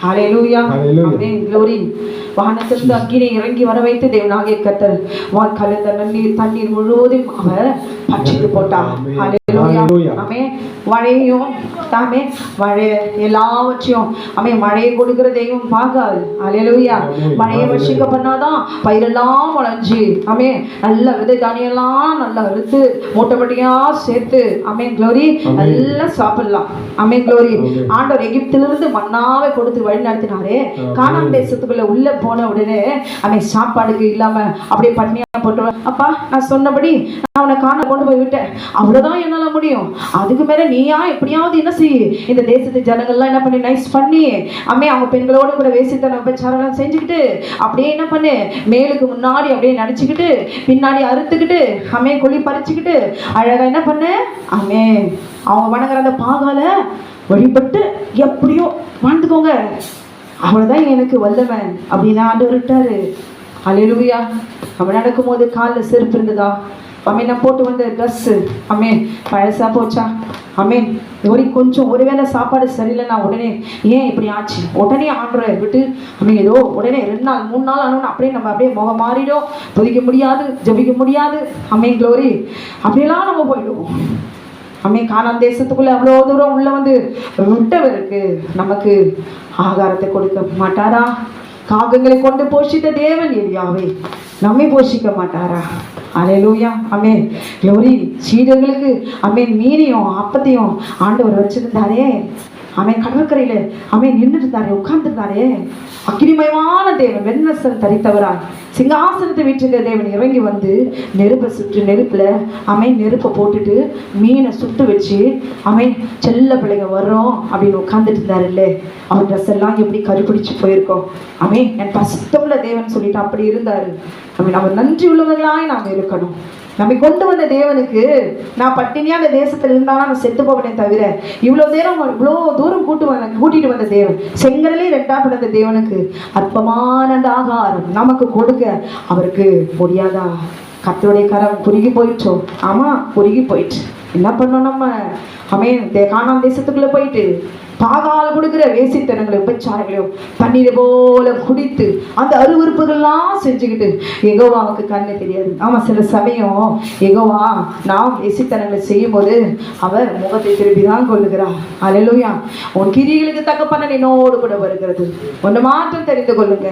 ஹல்லேலூயா. ஆமென். glory. வானத்திலிருந்து அக்கினி இறங்கி வர வைத்து தேவனாகிய கர்த்தர் வாய்க்காலில் தண்ணீர் முழுவதும் அவர் பட்சித்து போட்டார். ஹல்லேலூயா. ஆமென். மழையும் தாமே மழை எல்லாவற்றையும் மழையை கொடுக்கிற தெய்வம் பார்க்காது. ஹல்லேலூயா. மழையை வர்ஷிக்க பண்ணாதான் பயிரெல்லாம் வளைஞ்சு நல்ல விதை தானியெல்லாம் நல்லா அறுத்து மூட்டைப்பட்டியா சேர்த்து glory நல்லா சாப்பிடலாம். glory. ஆண்டவர் எகிப்திலிருந்து மன்னாவை கொடுத்து வழி நடத்தினாரே, கானான் தேசத்துக்குள்ள உள்ள போன உடனே சாப்பாடுக்கு இல்லாம அப்படியே பட்னியா போட்டு, அப்பா நான் சொன்னபடி நான் அவனை காண கொண்டு போய் விட்டேன், அவ்வளவுதான் என்னால முடியும், அதுக்கு மேல நீயா எப்படியாவது என்ன செய்ய, இந்த தேசத்து ஜனங்கள்லாம் என்ன பண்ணி நைஸ் பண்ணி அவங்க பெண்களோடு கூட வேசித்தன உபச்சாரம் செஞ்சுக்கிட்டு அப்படியே என்ன பண்ணு மேலுக்கு முன்னாடி அப்படியே நடிச்சுக்கிட்டு பின்னாடி அறுத்துக்கிட்டு கொல்லி பறிச்சுக்கிட்டு அழகா என்ன பண்ணு அவங்க வணங்குற அந்த பாகால வழிபட்டு எப்படியோ வாழ்ந்துக்கோங்க, அவ்வளவுதான் எனக்கு வல்லவன் அப்படின்னு ஆண்டவர் விட்டாரு. ஹல்லேலூயா. அவன் நடக்கும் போது காலில் செருப்பு இருந்ததா, நான் போட்டு வந்த ட்ரெஸ் பழசா போச்சா, கொஞ்சம் ஒருவேளை சாப்பாடு சரியில்லைன்னா உடனே ஏன் இப்படி ஆச்சு, உடனே ஆண்டரை விட்டு ஏதோ உடனே 2 நாள் 3 நாள் ஆனோன்னு அப்படியே நம்ம அப்படியே முகம் மாறிடும், துதிக்க முடியாது, ஜபிக்க முடியாது. glory. அப்படியெல்லாம் நம்ம போயிடுவோம். கானான் தேசத்துக்குள்ள அவ்வளோ தூரம் உள்ள வந்து விட்டவருக்கு நமக்கு ஆகாரத்தை கொடுக்க மாட்டாரா? காகங்களை கொண்டு போஷித்த தேவன் எலியாவே நம்மை போஷிக்க மாட்டாரா? ஹல்லேலூயா. glory. சீடர்களுக்கு மீனையும் அப்பத்தையும் ஆண்டவர் வச்சிருந்தாரே, கடற்கரையில நின்று இருந்தாரே, உட்கார்ந்துருந்தாரே, அக்கினிமயமான தேவன் வெண்வஸ்திரம் தரித்தவராய் சிங்காசனத்தை வீட்டிருக்கிற தேவன் இறங்கி வந்து நெருப்பை சுற்றி நெருப்புல நெருப்பை போட்டுட்டு மீனை சுட்டு வச்சு செல்ல பிள்ளைங்க வர்றோம் அப்படின்னு உட்கார்ந்துட்டு இருந்தாரு இல்ல, அவர் ட்ரெஸ் எல்லாம் எப்படி கருப்பிடிச்சு போயிருக்கோம். என் பசுத்தமுள்ள தேவன் சொல்லிட்டு அப்படி இருந்தாரு. அவர் நன்றி உள்ளவர்களாய் நாம் இருக்கணும். நம்மை கொண்டு வந்த தேவனுக்கு நான் பட்டினியா அந்த தேசத்துல இருந்தாலும் நான் செத்து போவனே தவிர இவ்வளோ தூரம் கூட்டிட்டு வந்த தேவன், செங்கடலே 2 பிளந்த தேவனுக்கு அற்பமான அந்த ஆகாரம் நமக்கு கொடுக்க அவருக்கு முடியாதா? கர்த்தருடைய கரம் குறுகி போயிட்டோம். குறுகி போயிட்டு என்ன பண்ணோம் நம்ம? கானான் தேசத்துக்குள்ள போயிட்டு பாகால் கொடுக்கிற வேசித்தனங்களை உபச்சாரங்களையும் தண்ணீரை போல குடித்து அந்த அருவருப்புகள்லாம் செஞ்சுக்கிட்டு யெகோவாவுக்கு கண்ணு தெரியாது. ஆமா, சில சமயம் யெகோவா நாம் வேசித்தனங்களை செய்யும் போது அவர் முகத்தை திருப்பிதான் கொள்ளுகிறார். அல்லேலூயா. உன் கிரிகளுக்கு தக்க பலன் என்னோடு கூட வருகிறது. ஒன்று மாற்றம் தெரிந்து கொள்ளுங்க.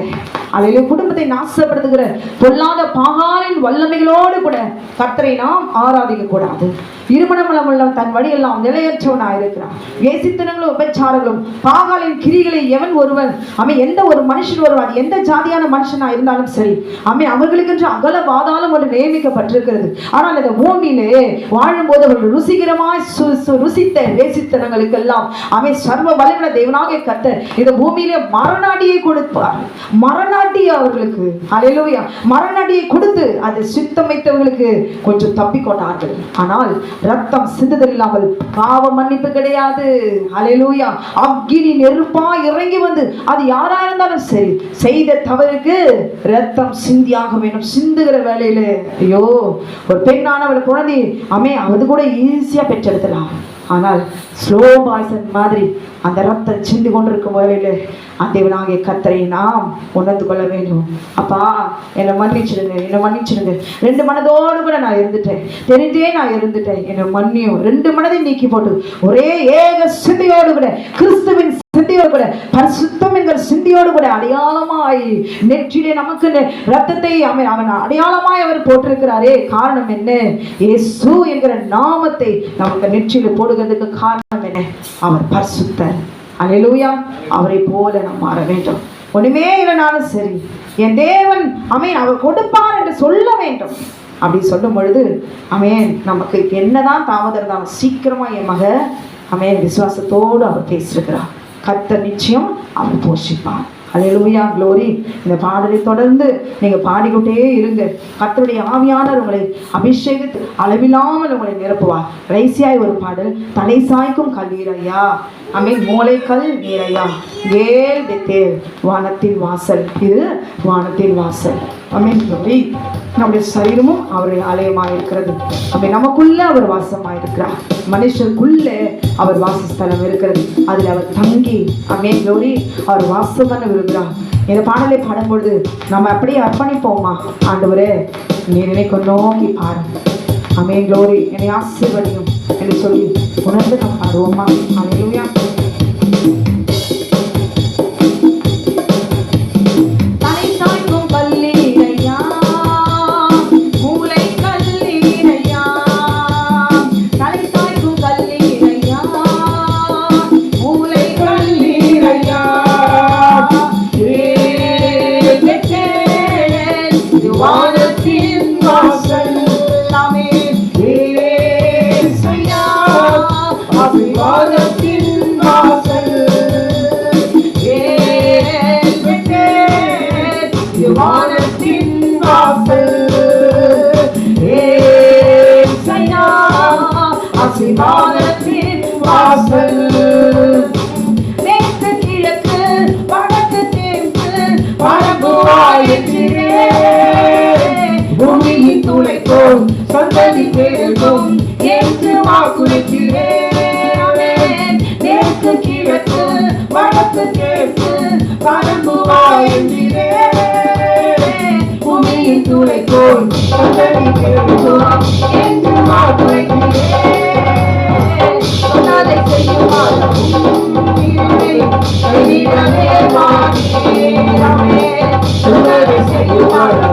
அல்லேலூயா. குடும்பத்தை நாசப்படுத்துகிற பொல்லாத பாகாலின் வல்லமைகளோடு கூட கர்த்தரை நாம் ஆராதிக்க கூடாது. இருமணமளமுள்ள தன் வழியெல்லாம் நிலையற்றவனாயிருக்கிறான். வேசித்தனங்களும் உபச்சாரங்களும் பாகாலின் கிரிகளை எவன் ஒருவன் எந்த ஒரு மனுஷன் வருவான், எந்த ஜாதியான மனுஷனா இருந்தாலும் சரி அவர்களுக்கென்று அகல பாதாளம் ஒன்று நியமிக்கப்பட்டிருக்கிறது. ஆனால் இந்த பூமியிலே வாழும்போது அவர்கள் ருசிகரமாய் ருசித்த வேசித்தனங்களுக்கெல்லாம் சர்வ வல்லமையுள்ள தேவனாகிய கர்த்தர் இந்த பூமியிலே மரணாடியை கொடுப்பார். மரணாடி அவர்களுக்கு, அல்லேலூயா, மரணாடியை கொடுத்து அதை சித்தம் வைத்தவர்களுக்கு கொஞ்சம் தப்பிக்கொண்டார்கள். ஆனால் ரத்தம் சிந்துதல் இல்லாமல் பாவ மன்னிப்பு கிடையாது. அல்லேலூயா. அக்கினி நெருப்பா இறங்கி வந்து அது யாரா இருந்தாலும் சரி செய்த தவறுக்கு ரத்தம் சிந்தியாக வேணும். சிந்துகிற வேலையில ஐயோ, ஒரு பெண்ணானவள் குழந்தை அது கூட ஈஸியா பெற்றெடுக்கலாம். ஆனால் ஸ்லோ பாய்சன் மாதிரி அந்த ரத்தம் சிந்து கொண்டிருக்கும் வேலையில அந்த தேவனாகிய கர்த்தரை நாம் உணர்ந்து கொள்ள வேண்டும். அப்பா என்னை மன்னிச்சிடுங்க, என்னை மன்னிச்சிடுங்க. 2 மனதோடு கூட நான் இருந்துட்டேன், தெரிஞ்சே நான் இருந்துட்டேன், என்னை மன்னியும். 2 மனதை நீக்கி போட்டு ஒரே ஏக சிந்தையோடு கூட கிறிஸ்துவின் சிந்தையோடு கூட பரிசுத்தம் என்கிற சிந்தையோடு கூட அடையாளமாய் நெற்றிலே நமக்கு ரத்தத்தை அவன் அடையாளமாய் அவர் போட்டிருக்கிறாரே. காரணம் என்ன? இயேசு என்கிற நாமத்தை நமக்கு நெற்றிலே போடுகிறதுக்கு காரணம் என்ன? அவர் பரிசுத்தர். அல்லேலூயா. அவரை போல நாம் மாற வேண்டும். ஒண்ணுமே இல்லைனாலும் சரி என் தேவன் அவர் கொடுப்பார் என்று சொல்ல வேண்டும். அப்படி சொல்லும் பொழுது நமக்கு என்னதான் தாமதம் இருந்தாலும் சீக்கிரமா என் மக விசுவாசத்தோடு அவர் பேசியிருக்கிறார். கர்த்தர் நிச்சயம் அவர் போஷிப்பார். அல்லேலூயா, க்ளோரி. இந்த பாடலை தொடர்ந்து நீங்க பாடிக்கொண்டே இருங்க. கர்த்தருடைய ஆவியானவர் உங்களை அபிஷேகித்து அளவில்லாமல் உங்களை நிரப்புவார். கடைசியாய் ஒரு பாடல், தலை சாய்க்கும் கல்லீரையா மூளைக்கல் நீரையா ஏல் பெத்தேல் வானத்தின் வாசல். இது வானத்தின் வாசல். க்ளோரி. நம்முடைய சரீரமும் அவருடைய ஆலயமாக இருக்கிறது. நமக்குள்ள அவர் வாசமாயிருக்கிறார். மனுஷருக்குள்ள அவர் வாசஸ்தலம் இருக்கிறது. அதில் அவர் தங்கி க்ளோரி அவர் வாசம் பண்ண விரும்புகிறார். இந்த பாடலை பாடும்பொழுது நம்ம அப்படியே அர்ப்பணிப்போமா? ஆண்டவரே நீர் என்னை நோக்கி பாரு. க்ளோரி. என்னை ஆசீர்வதியும் என்று சொல்லி உணர்ந்து நாம் பாடுவோமா? அல்லேலூயா. பூமியின் துளைக்கும் சந்ததி பெருகும் என்று வாக்குறுகிறேன். மேற்கு கிழக்கு வடக்கு தெற்கு பரம்புவாய் என்கிறேன். பூமியின் துளைக்கும் சந்ததி பெருகும் என்று வாக்குறுகிறேன். சொன்னதை செய்யுமாறு கைவிடவே மாட்டேன். சொன்னதை செய்யுமாறு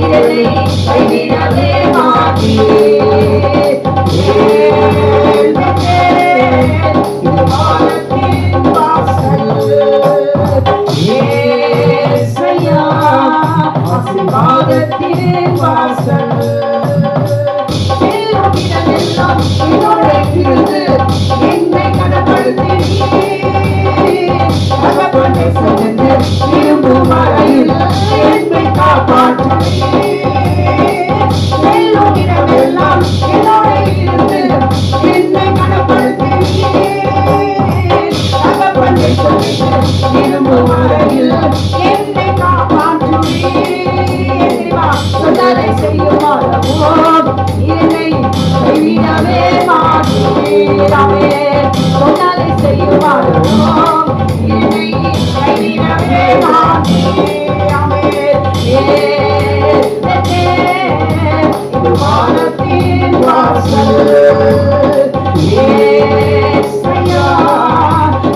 இதனை கைவிடவே மாட்டேன். வானத்தின் வாசல் ஏசையா ஆசீர்வாதத்தின் வாசல். செல்லும் இடமெல்லாம் ஆமென். சொன்னதை செய்யுமாறும் என்னை கைவிடவே மாட்டீர். ஆமென். இது வானத்தின் வாசல். ஏசையா,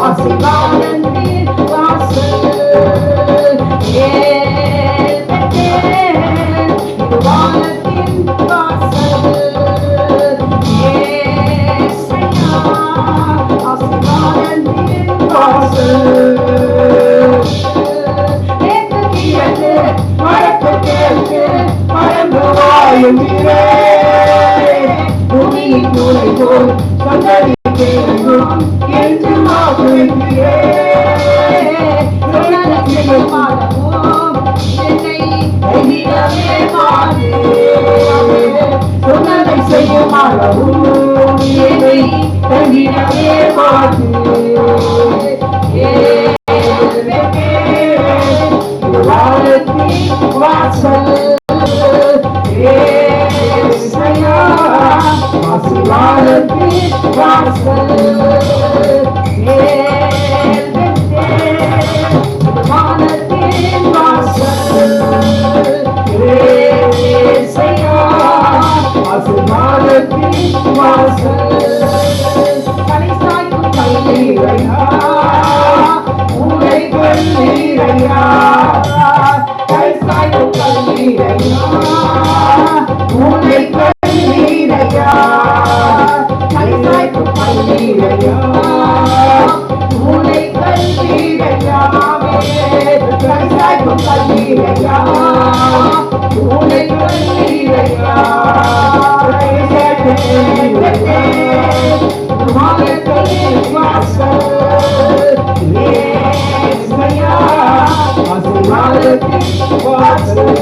ஆசீர்வாதத்தின் வாசல். இது வானத்தின் வாசல். ஏசையா, ஆசீர்வாதத்தின் வாசல். நேற்று கிழக்கு வடக்கு கிழக்கு பழம்புவாயும் பூமியின் நூலை போல் சந்ததி கேளும் என்று மாற்றுகிறே. சொன்னதை செய்யும் அளவும் என்னை கைவிடவே மாட்டீர். வானத்தின் வாசல். ஏசையா, ஆசீர்வாதத்தின் வாசல். வானத்தின் வாசல். ஏசையா, ஆசீர்வாதத்தின் வாசல். தலை சாய்க்கும் கல்லீரையா, உன்னை கொல்லீரையா. தலை சாய்க்கும் கல்லீரையா, உன்னை கொல்லீரையா. தலை சாய்க்கும் கல்லீரையா, உன்னை கொல்லீரையா. தலை சாய்க்கும் கல்லீரையா, உன்னை கொல்லீரையா. வானத்தின் வாசல். ஏசையா, ஆசீர்வாதத்தின் வாசல்.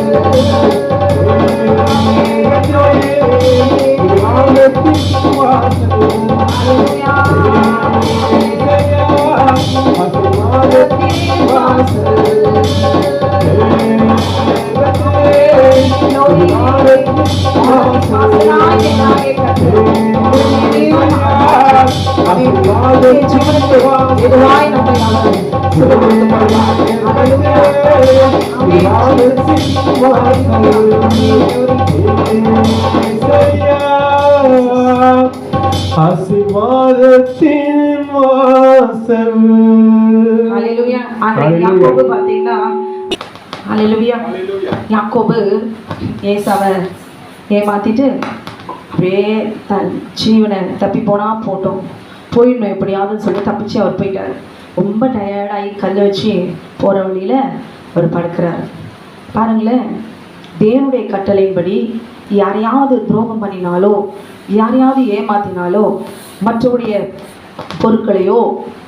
வானத்தின் வாசல். ஆசீர்வாதத்தின் வாசல். எதுவாய் நம்மை ஆசீர்வாதத்தின் வாசல். ஹல்லேலூயா. ஆண்டவர் யாக்கோபு பாத்தீங்கன்னா, ஹல்லேலூயா, யாக்கோபு ஏசாவை ஏமாத்திட்டு அப்படியே தன் ஜீவனை தப்பி போனா போட்டோம், போயிடணும் எப்படியாவது சொல்லி தப்பிச்சு அவர் போயிட்டார். ரொம்ப டயர்டாகி கல் வச்சு போகிற வழியில் அவர் படுக்கிறார். பாருங்களேன், தேவனுடைய கட்டளையின்படி யாரையாவது துரோகம் பண்ணினாலோ யாரையாவது ஏமாத்தினாலோ மற்றவருடைய பொருட்களையோ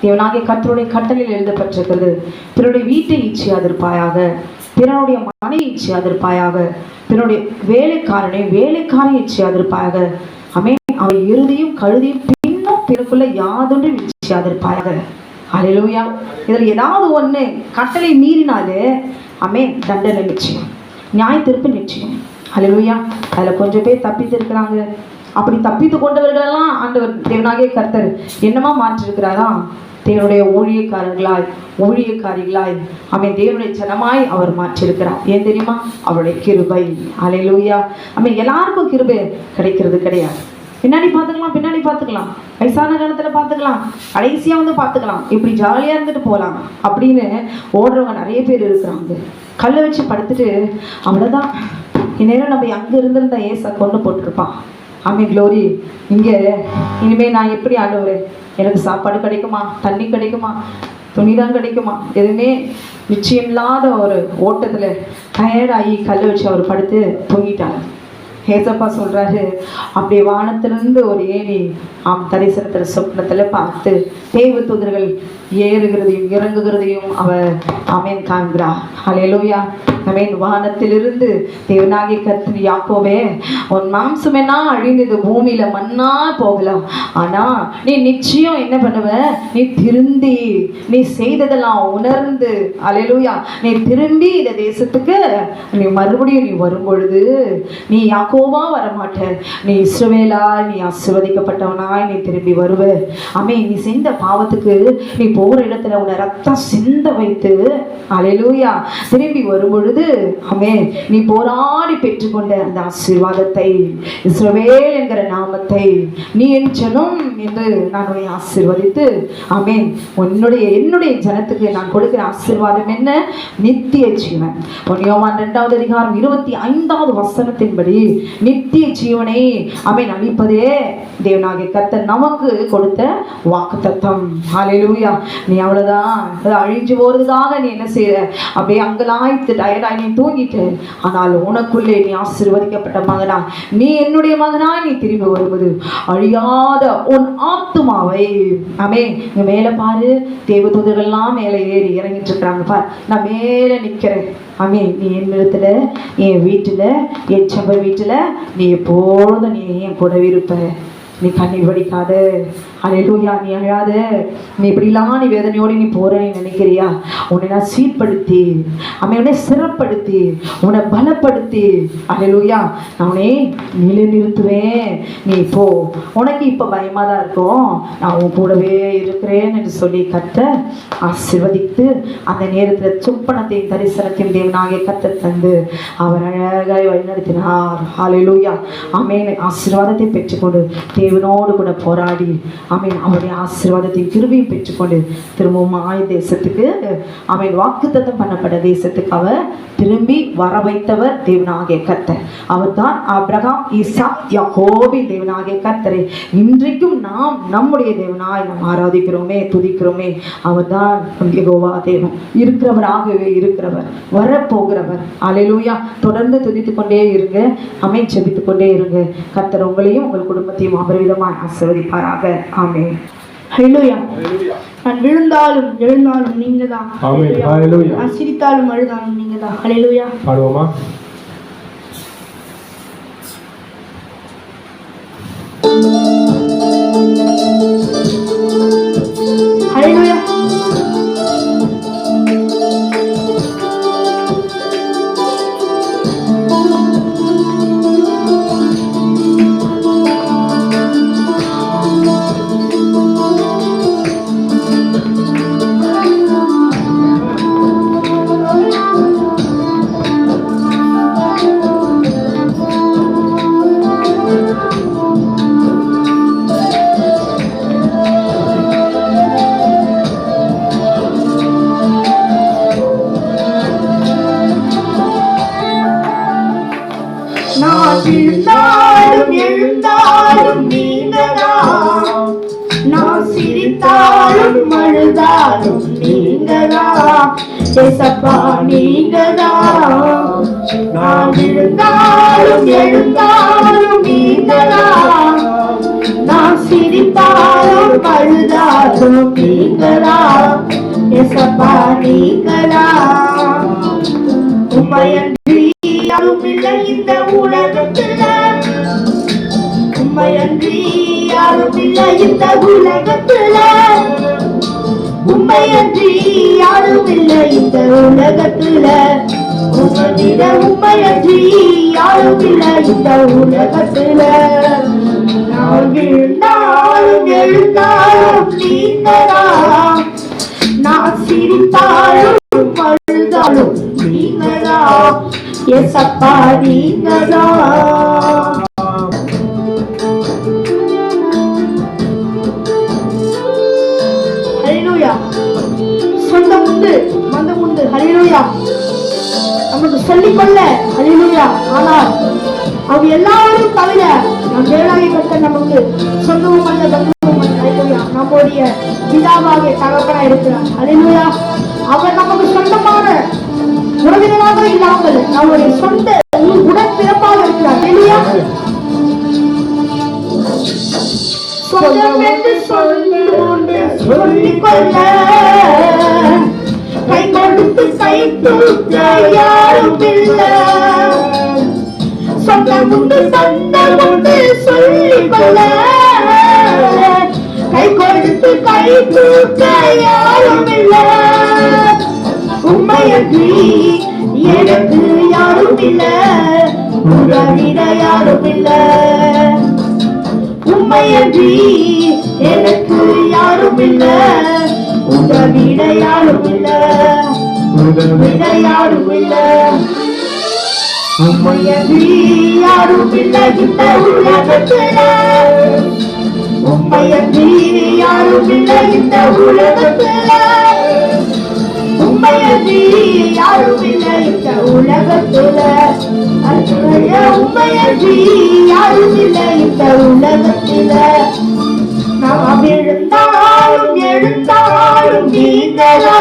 தேவனாகிய கர்த்தருடைய கட்டளையில் எழுதப்பட்டிருக்கிறது. பிறருடைய வீட்டை இச்சையாதிருப்பாயாக, பிறனுடைய மனையை இச்சையாதிருப்பாயாக, பிறனுடைய வேலைக்காரனை இச்சையாதிருப்பாயாக. ஆமென். அவன் இறுதியும் கழுதியும் பின்னும் பிறக்குள்ள யாதொன்றும் இச்சையாதிருப்பாயாக. ஹல்லேலூயா. இதில் ஏதாவது ஒன்று கட்டளை மீறினாலே ஆமென், தண்டனை நிச்சயம், நியாய தீர்ப்பு நிச்சயம். ஹல்லேலூயா. அதில் கொஞ்சம் பேர் தப்பித்து இருக்கிறாங்க. அப்படி தப்பித்து கொண்டவர்களெல்லாம் ஆண்டவர் தேவனாகிய கர்த்தர் என்னமா மாற்றிருக்கிறாரா? தேவனுடைய ஊழியக்காரிகளாய் ஆமென், தேவனுடைய ஜனமாய் அவர் மாற்றிருக்கிறார். ஏன் தெரியுமா? அவருடைய கிருபை. ஹல்லேலூயா. ஆமென். எல்லாருக்கும் கிருபை கிடைக்கிறது கிடையாது. பின்னாடி பார்த்துக்கலாம், வயசான காலத்தில் பார்த்துக்கலாம், கடைசியாக வந்து பார்த்துக்கலாம், இப்படி ஜாலியாக இருந்துட்டு போகலாம் அப்படின்னு ஓடுறவங்க நிறைய பேர் இருக்கிறாங்க. கல்லை வச்சு படுத்துட்டு அவ்வளோதான், இந்நேரம் நம்ம அங்கே இருந்திருந்தா ஏசா கொண்டு போட்டிருப்பான். ஆமென். க்ளோரி. இங்கே இனிமேல் நான் எப்படி ஆண்டவரே, எனக்கு சாப்பாடு கிடைக்குமா, தண்ணி கிடைக்குமா, துணிதான் கிடைக்குமா, எதுவுமே நிச்சயம் இல்லாத ஒரு ஓட்டத்தில் டயர்டாகி கல்லை வச்சு அவர் படுத்து தூங்கிட்டாங்க. ஏசப்பா சொல்கிறாரு, அப்படியே வானத்திலிருந்து ஒரு ஏணி தரிசனத்தில் சொப்னத்தில் பார்த்து தேவ தூதர்கள் ஏறுகிறதையும் இறங்குகிறதையும் அவர் ஆமென் காண்கிறார். ஹல்லேலூயா. ஆமென். வானத்திலிருந்து தேவனாகிய கர்த்தர் யாக்கோபே, உன் மாம்சமெல்லாம் அழிந்தது, பூமியில மண்ணா போகலாம், ஆனா நீ நிச்சயம் என்ன பண்ணுவ, நீ திருந்தி நீ செய்ததெல்லாம் உணர்ந்து, ஹல்லேலூயா, நீ திரும்பி இந்த தேசத்துக்கு நீ மறுபடியும் நீ வரும் பொழுது நீ யாக்கோபா வரமாட்ட, நீ இஸ்ரவேலா, நீ ஆசீர்வதிக்கப்பட்டவனாய் நீ திரும்பி வருவ. ஆமென். நீ செஞ்ச பாவத்துக்கு நீ போகிற இடத்துல உன்னை ரத்தம் சிந்த வைத்து, ஹல்லேலூயா, திரும்பி வரும் பொழுது ஆமென், நீ போராடி பெற்றுக்கொண்ட அந்த ஆசீர்வாதத்தை, இஸ்ரவேல் என்கிற நாமத்தை, நீ என் ஜனம் என்று நான் உன்னை ஆசீர்வதித்து, ஆமென், என்னுடைய ஜனத்துக்கு நான் கொடுக்கிற ஆசீர்வாதம் என்ன? நித்திய ஜீவன். யோவான் 2வது அதிகாரம் 25வது வசனத்தின்படி நித்திய ஜீவனை ஆமென் அளிப்பதே தேவனாகிய கர்த்தர் நமக்கு கொடுத்த வாக்குத்தத்தம். ஹல்லேலூயா. நீ அவ்வளவுதான் அழிஞ்சு போறதுக்காக நீ என்ன செய்யற, அப்படியே அங்கலாய்த்து டயர்டாய் நீ தூங்கிட்டு, ஆனால் உனக்குள்ளே நீ ஆசீர்வதிக்கப்பட்ட மகனா, நீ என்னுடைய மகனா, நீ திரும்பி வருவது அழியாத உன் ஆத்துமாவை, ஆமென். இங்க மேல பாரு, தேவதூதர்கள்லாம் மேலே ஏறி இறங்கிட்டு இருக்கிறாங்க பார், நான் மேல நிக்கிறேன். ஆமென். நீ என் இடத்துல, என் வீட்டுல, என் செம்ப வீட்டுல நீ எப்பொழுதும் நீ என் கூடவே இருப்ப. நீ கண்ணீர் வடிக்காத, ஹல்லேலூயா, நீ அழாத, நீ இப்படிலாம் நீ வேதனையோடு நீ போறேன்னு நினைக்கிறியா, உன்னை நான் சீர்படுத்தி, உன்னை சிறப்படுத்தி, உன்னை பலப்படுத்தி, ஹல்லேலூயா, நான் உன்னை நிலைநிறுத்துவேன். நீ போ, உனக்கு இப்ப பயமா தான் இருக்கும், நான் உன் கூடவே இருக்கிறேன் என்று சொல்லி கர்த்தர் ஆசீர்வதித்து, அந்த நேரத்தில் சொப்பனத்தையும் தரிசனத்தையும் தேவனாகிய கர்த்தர் தந்து அவர் அழகாய் வழிநடத்தினார். ஹல்லேலூயா. ஆமென். ஆசீர்வாதத்தை பெற்றுக்கொண்டு தேவனோடு கூட போராடி, ஆமென், அவருடைய ஆசீர்வாதத்தின் கிருபையும் பெற்றுக்கொண்டு திரும்பவும் ஆய தேசத்துக்கு, ஆமென், வாக்குத்தத்தம் பண்ணப்பட்ட தேசத்துக்கு அவர் திரும்பி வர வைத்தவர் தேவனாகிய கர்த்தர். அவர் தான் ஆபிரகாம், ஈசாக், யாக்கோபின் தேவனாகிய கர்த்தரை இன்றைக்கும் நாம் நம்முடைய தேவனாய் நாம் ஆராதிக்கிறோமே, துதிக்கிறோமே. அவர் தான் யெகோவா தேவன், இருக்கிறவராகவே இருக்கிறவர், வரப்போகிறவர். ஹல்லேலூயா. தொடர்ந்து துதித்துக் கொண்டே இருங்க, ஆமென், ஜெபித்துக் கொண்டே இருங்க. கர்த்தர் உங்களையும் உங்கள் குடும்பத்தையும் அபரிவிதமாய் ஆசீர்வதிப்பாராக. ஆமென். ஹல்லேலூயா. நான் விழுந்தாலும் எழுந்தாலும் நீங்க தான். ஆமென். ஹல்லேலூயா. நான் சிரித்தாலும் அழுதாலும் நீங்க தான். ஹல்லேலூயா. பாடுவோமா? ஹல்லேலூயா. நான் விழுந்தாலும் எழுந்தாலும் நீங்கதான், நான் சிரித்தாலும் அழுதாலும் நீங்கதான், ஏசப்பா நீங்கதான். நான் விழுந்தாலும் எழுந்தாலும் நீங்கதான், நான் சிரித்தாலும் அழுதாலும் நீங்கதான், ஏசப்பா நீங்கதான். உம்மையன்றி யாரும் இல்லை இந்த உலகத்துல, உம்மையன்றி யாரும் இல்லை இந்த உலகத்துல, உம்மையன்றி யாரும் இல்லை இந்த உலகத்துல, உம்மையன்றி யாரும் இல்லை இந்த உலகத்துல. நான் விழுந்தாலும் எழுந்தாலும் நீங்கதான், நான் சிரித்தாலும் அழுதாலும் நீங்கதான், ஏசப்பா நீங்கதான். ஹல்லேலூயா. சொந்தம் உண்டு, மந்தம் உண்டு. ஹல்லேலூயா. நமக்கு சொல்லிக்கொள்ள, ஹல்லேலூயா, ஆனால் அவங்க எல்லாரும் தவிர நம் தேவனாகிய கர்த்தர் நமக்கு சொந்தமும் அல்ல, பந்தமும் அல்ல. ஹல்லேலூயா. நம்முடைய பிதாவாகிய தகப்பனா இருக்கிறார். ஹல்லேலூயா. அவர் நமக்கு சொந்தமான உறவினராக இல்லாமல் நம்முடைய சொந்த உடற்பிறப்பாக இருக்கிறார். ஹல்லேலூயா. சொந்தம் என்று சொல்லிக்கொள்ள, கை கொடுத்து கை தூக்க யாரும் இல்லை. சொந்தம் உண்டு சொந்தம் உண்டு சொல்லிக்கொள்ள கை கொடுத்து கை தூக்க யாரும் இல்லை. உண்மையன்றி எனக்கு யாரும் இல்லை, உறவிட யாரும் இல்லை. உண்மையன்றி எனக்கு யாரும் இல்லை, உறவிட யாரும் இல்லை, உறவிட யாரும் இல்லை. உண்மையன்றி யாரும் இல்லை இந்த உலகத்துல, உண்மையன்றி யாரும் இல்லை இந்த உலகத்துல, உண்மையன்றி யாரும் இல்லை இந்த உலகத்துல. உண்மையன்றி யாரும் இல்லை இந்த உலகத்துல. நாம் எழுந்தாலும் எழுந்தாலும் நீங்களா,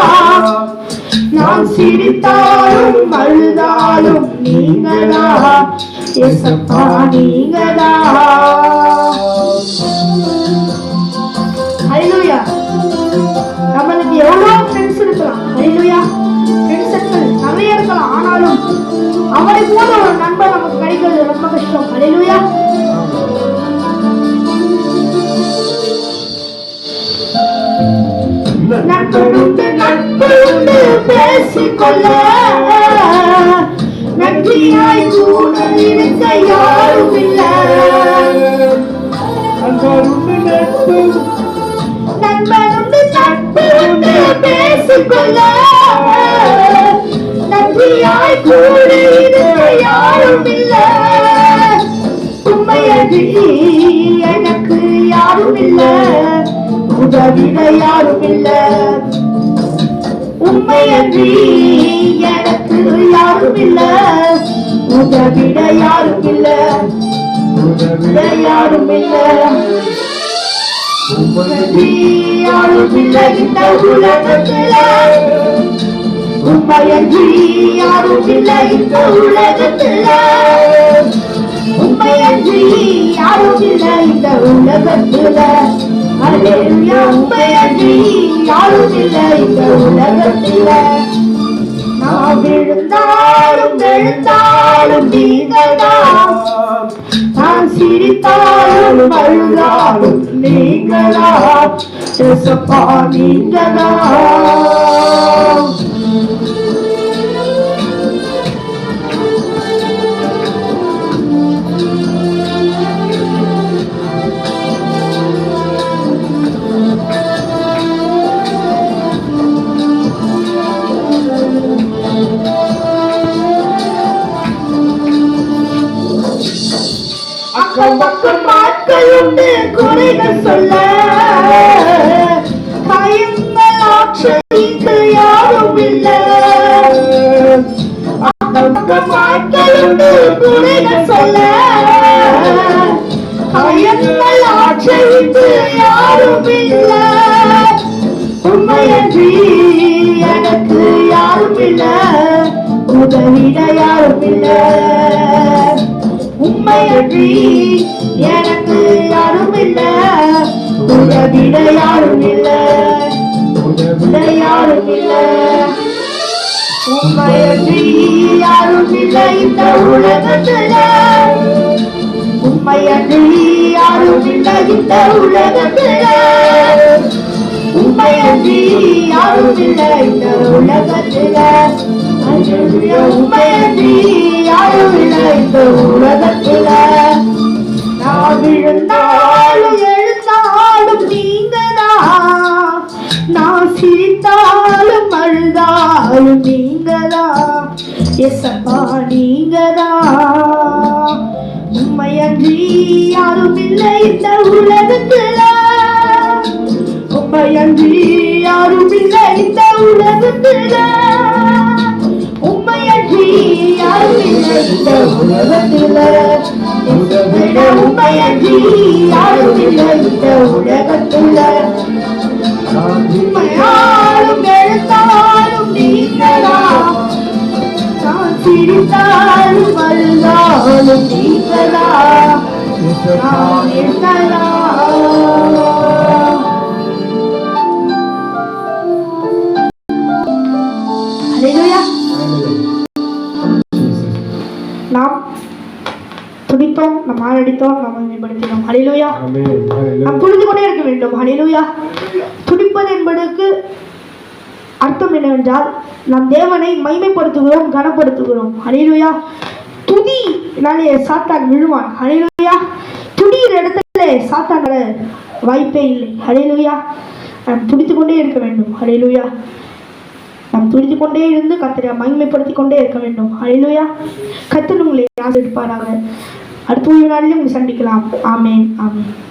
நான் சிரித்தாலும் அழுதாலும் நீங்களா, ஏசப்பா நீங்களா. ஹல்லேலூயா. நம்மளுக்கு எவ்வளவு ஃப்ரெண்ட்ஸ் இருக்கலாம், ஹல்லேலூயா. ஃப்ரெண்ட்ஸ் நிறைய இருக்கலாம், ஆனாலும் அவரை போல ஒரு நண்பர் நமக்கு கிடைக்கிறது ரொம்ப கஷ்டம், ஹல்லேலூயா. நட்புண்டு நட்புண்டு பேசிக்கொள்ள நன்றியாய் கூட இருக்க யாரும் இல்லை. நண்பனுண்டு நட்புண்டு பேசிக்கொள்ள நன்றியாய் கூட இருக்க யாரும் இல்லை. உண்மையன்றி எனக்கு யாரும் இல்லை, உதவிட யாரும் இல்லை. உண்மையன்றி எனக்கு யாரும் இல்லை, உதவிட யாரும் இல்லை, உதவிட யாரும் இல்லை. உண்மையன்றி யாரும் இல்லை இந்த உலகத்துல, உண்மையன்றி யாரும் இல்லை இந்த உலகத்துல, உண்மையன்றி யாரும் இல்லை இந்த உலகத்துல. அல்லேலூயா. உண்மையன்றி யாரும் இல்லை இந்த உலகத்துல. நான் விழுந்தாலும் எழுந்தாலும் நீங்கள்தான், நான் சிரித்தாலும் அழுதாலும் நீங்களா, ஏசப்பா நீங்களா. பக்கம் ஆட்கள் உண்டு குறைகள் சொல்ல, காயங்கள் ஆட்சிக்கு யாரும் இல்லை. பக்கம் ஆட்கள் உண்டு குறைகள் சொல்ல, காயங்கள் ஆட்சிக்கு யாரும் இல்லை. உண்மையன்றி எனக்கு யாரும் இல்லை, உதவிட யாரும் இல்லை. உண்மையன்றி எனக்கு யாரும் இல்லை, உதவிட யாரும் இல்லை, உதவிட யாரும் இல்லை. உண்மையன்றி யாரும் இல்லை இந்த உலகத்துல, உண்மையன்றி யாரும் இல்லை இந்த உலகத்துல, உண்மையன்றி யாரும் இல்லை இந்த உலகத்துல. உண்மையன்றி யாரும் இல்லை இந்த உலகத்துல. நான் விழுந்தாலும் எழுந்தாலும் நீங்களா, நான் சிரித்தாலும் அழுதாலும் நீங்களா, ஏசப்பா நீங்களா. உண்மையன்றி யாரும் இல்லை இந்த உலகத்துல, உண்மையன்றி யாரும் இல்லை இந்த உலகத்துல, உண்மையன்றி யாரும் இல்லை இந்த உலகத்துல. உண்மையன்றி யாரும் இல்லை இந்த உலகத்துல. உண்மையாலும் எழுத்தாலும் நீங்களா, நான் சிரித்தாலும் அழுதாலும் நீங்களா, நான் நீங்களா. ஹalleluya. நாம் துடித்தோம், நாம் ஆரடித்தோம், நாம் மேம்படுத்தினோம். ஹalleluya. நாம் துடித்து கொண்டே இருக்க வேண்டும். ஹalleluya. துடிப்பது என்பதற்கு அர்த்தம் என்னவென்றால் நாம் தேவனை மகிமைப்படுத்துகிறோம், கனப்படுத்துகிறோம். ஹalleluya. துதினாலே சாத்தான் விழுவான். ஹalleluya. துதிக்கிற இடத்துல சாத்தான் வர வாய்ப்பே இல்லை. ஹalleluya. நாம் துடித்துக் கொண்டே இருக்க வேண்டும். ஹalleluya. நாம் துடித்துக் கொண்டே இருந்து கர்த்தரை மகிமைப்படுத்திக் கொண்டே இருக்க வேண்டும். ஹalleluya. கர்த்தர் உங்களை ஆசீர்வதிப்பாராக. அடுத்த ஒரு நாளில் உங்களை சந்திக்கலாம். ஆமென், ஆமென்.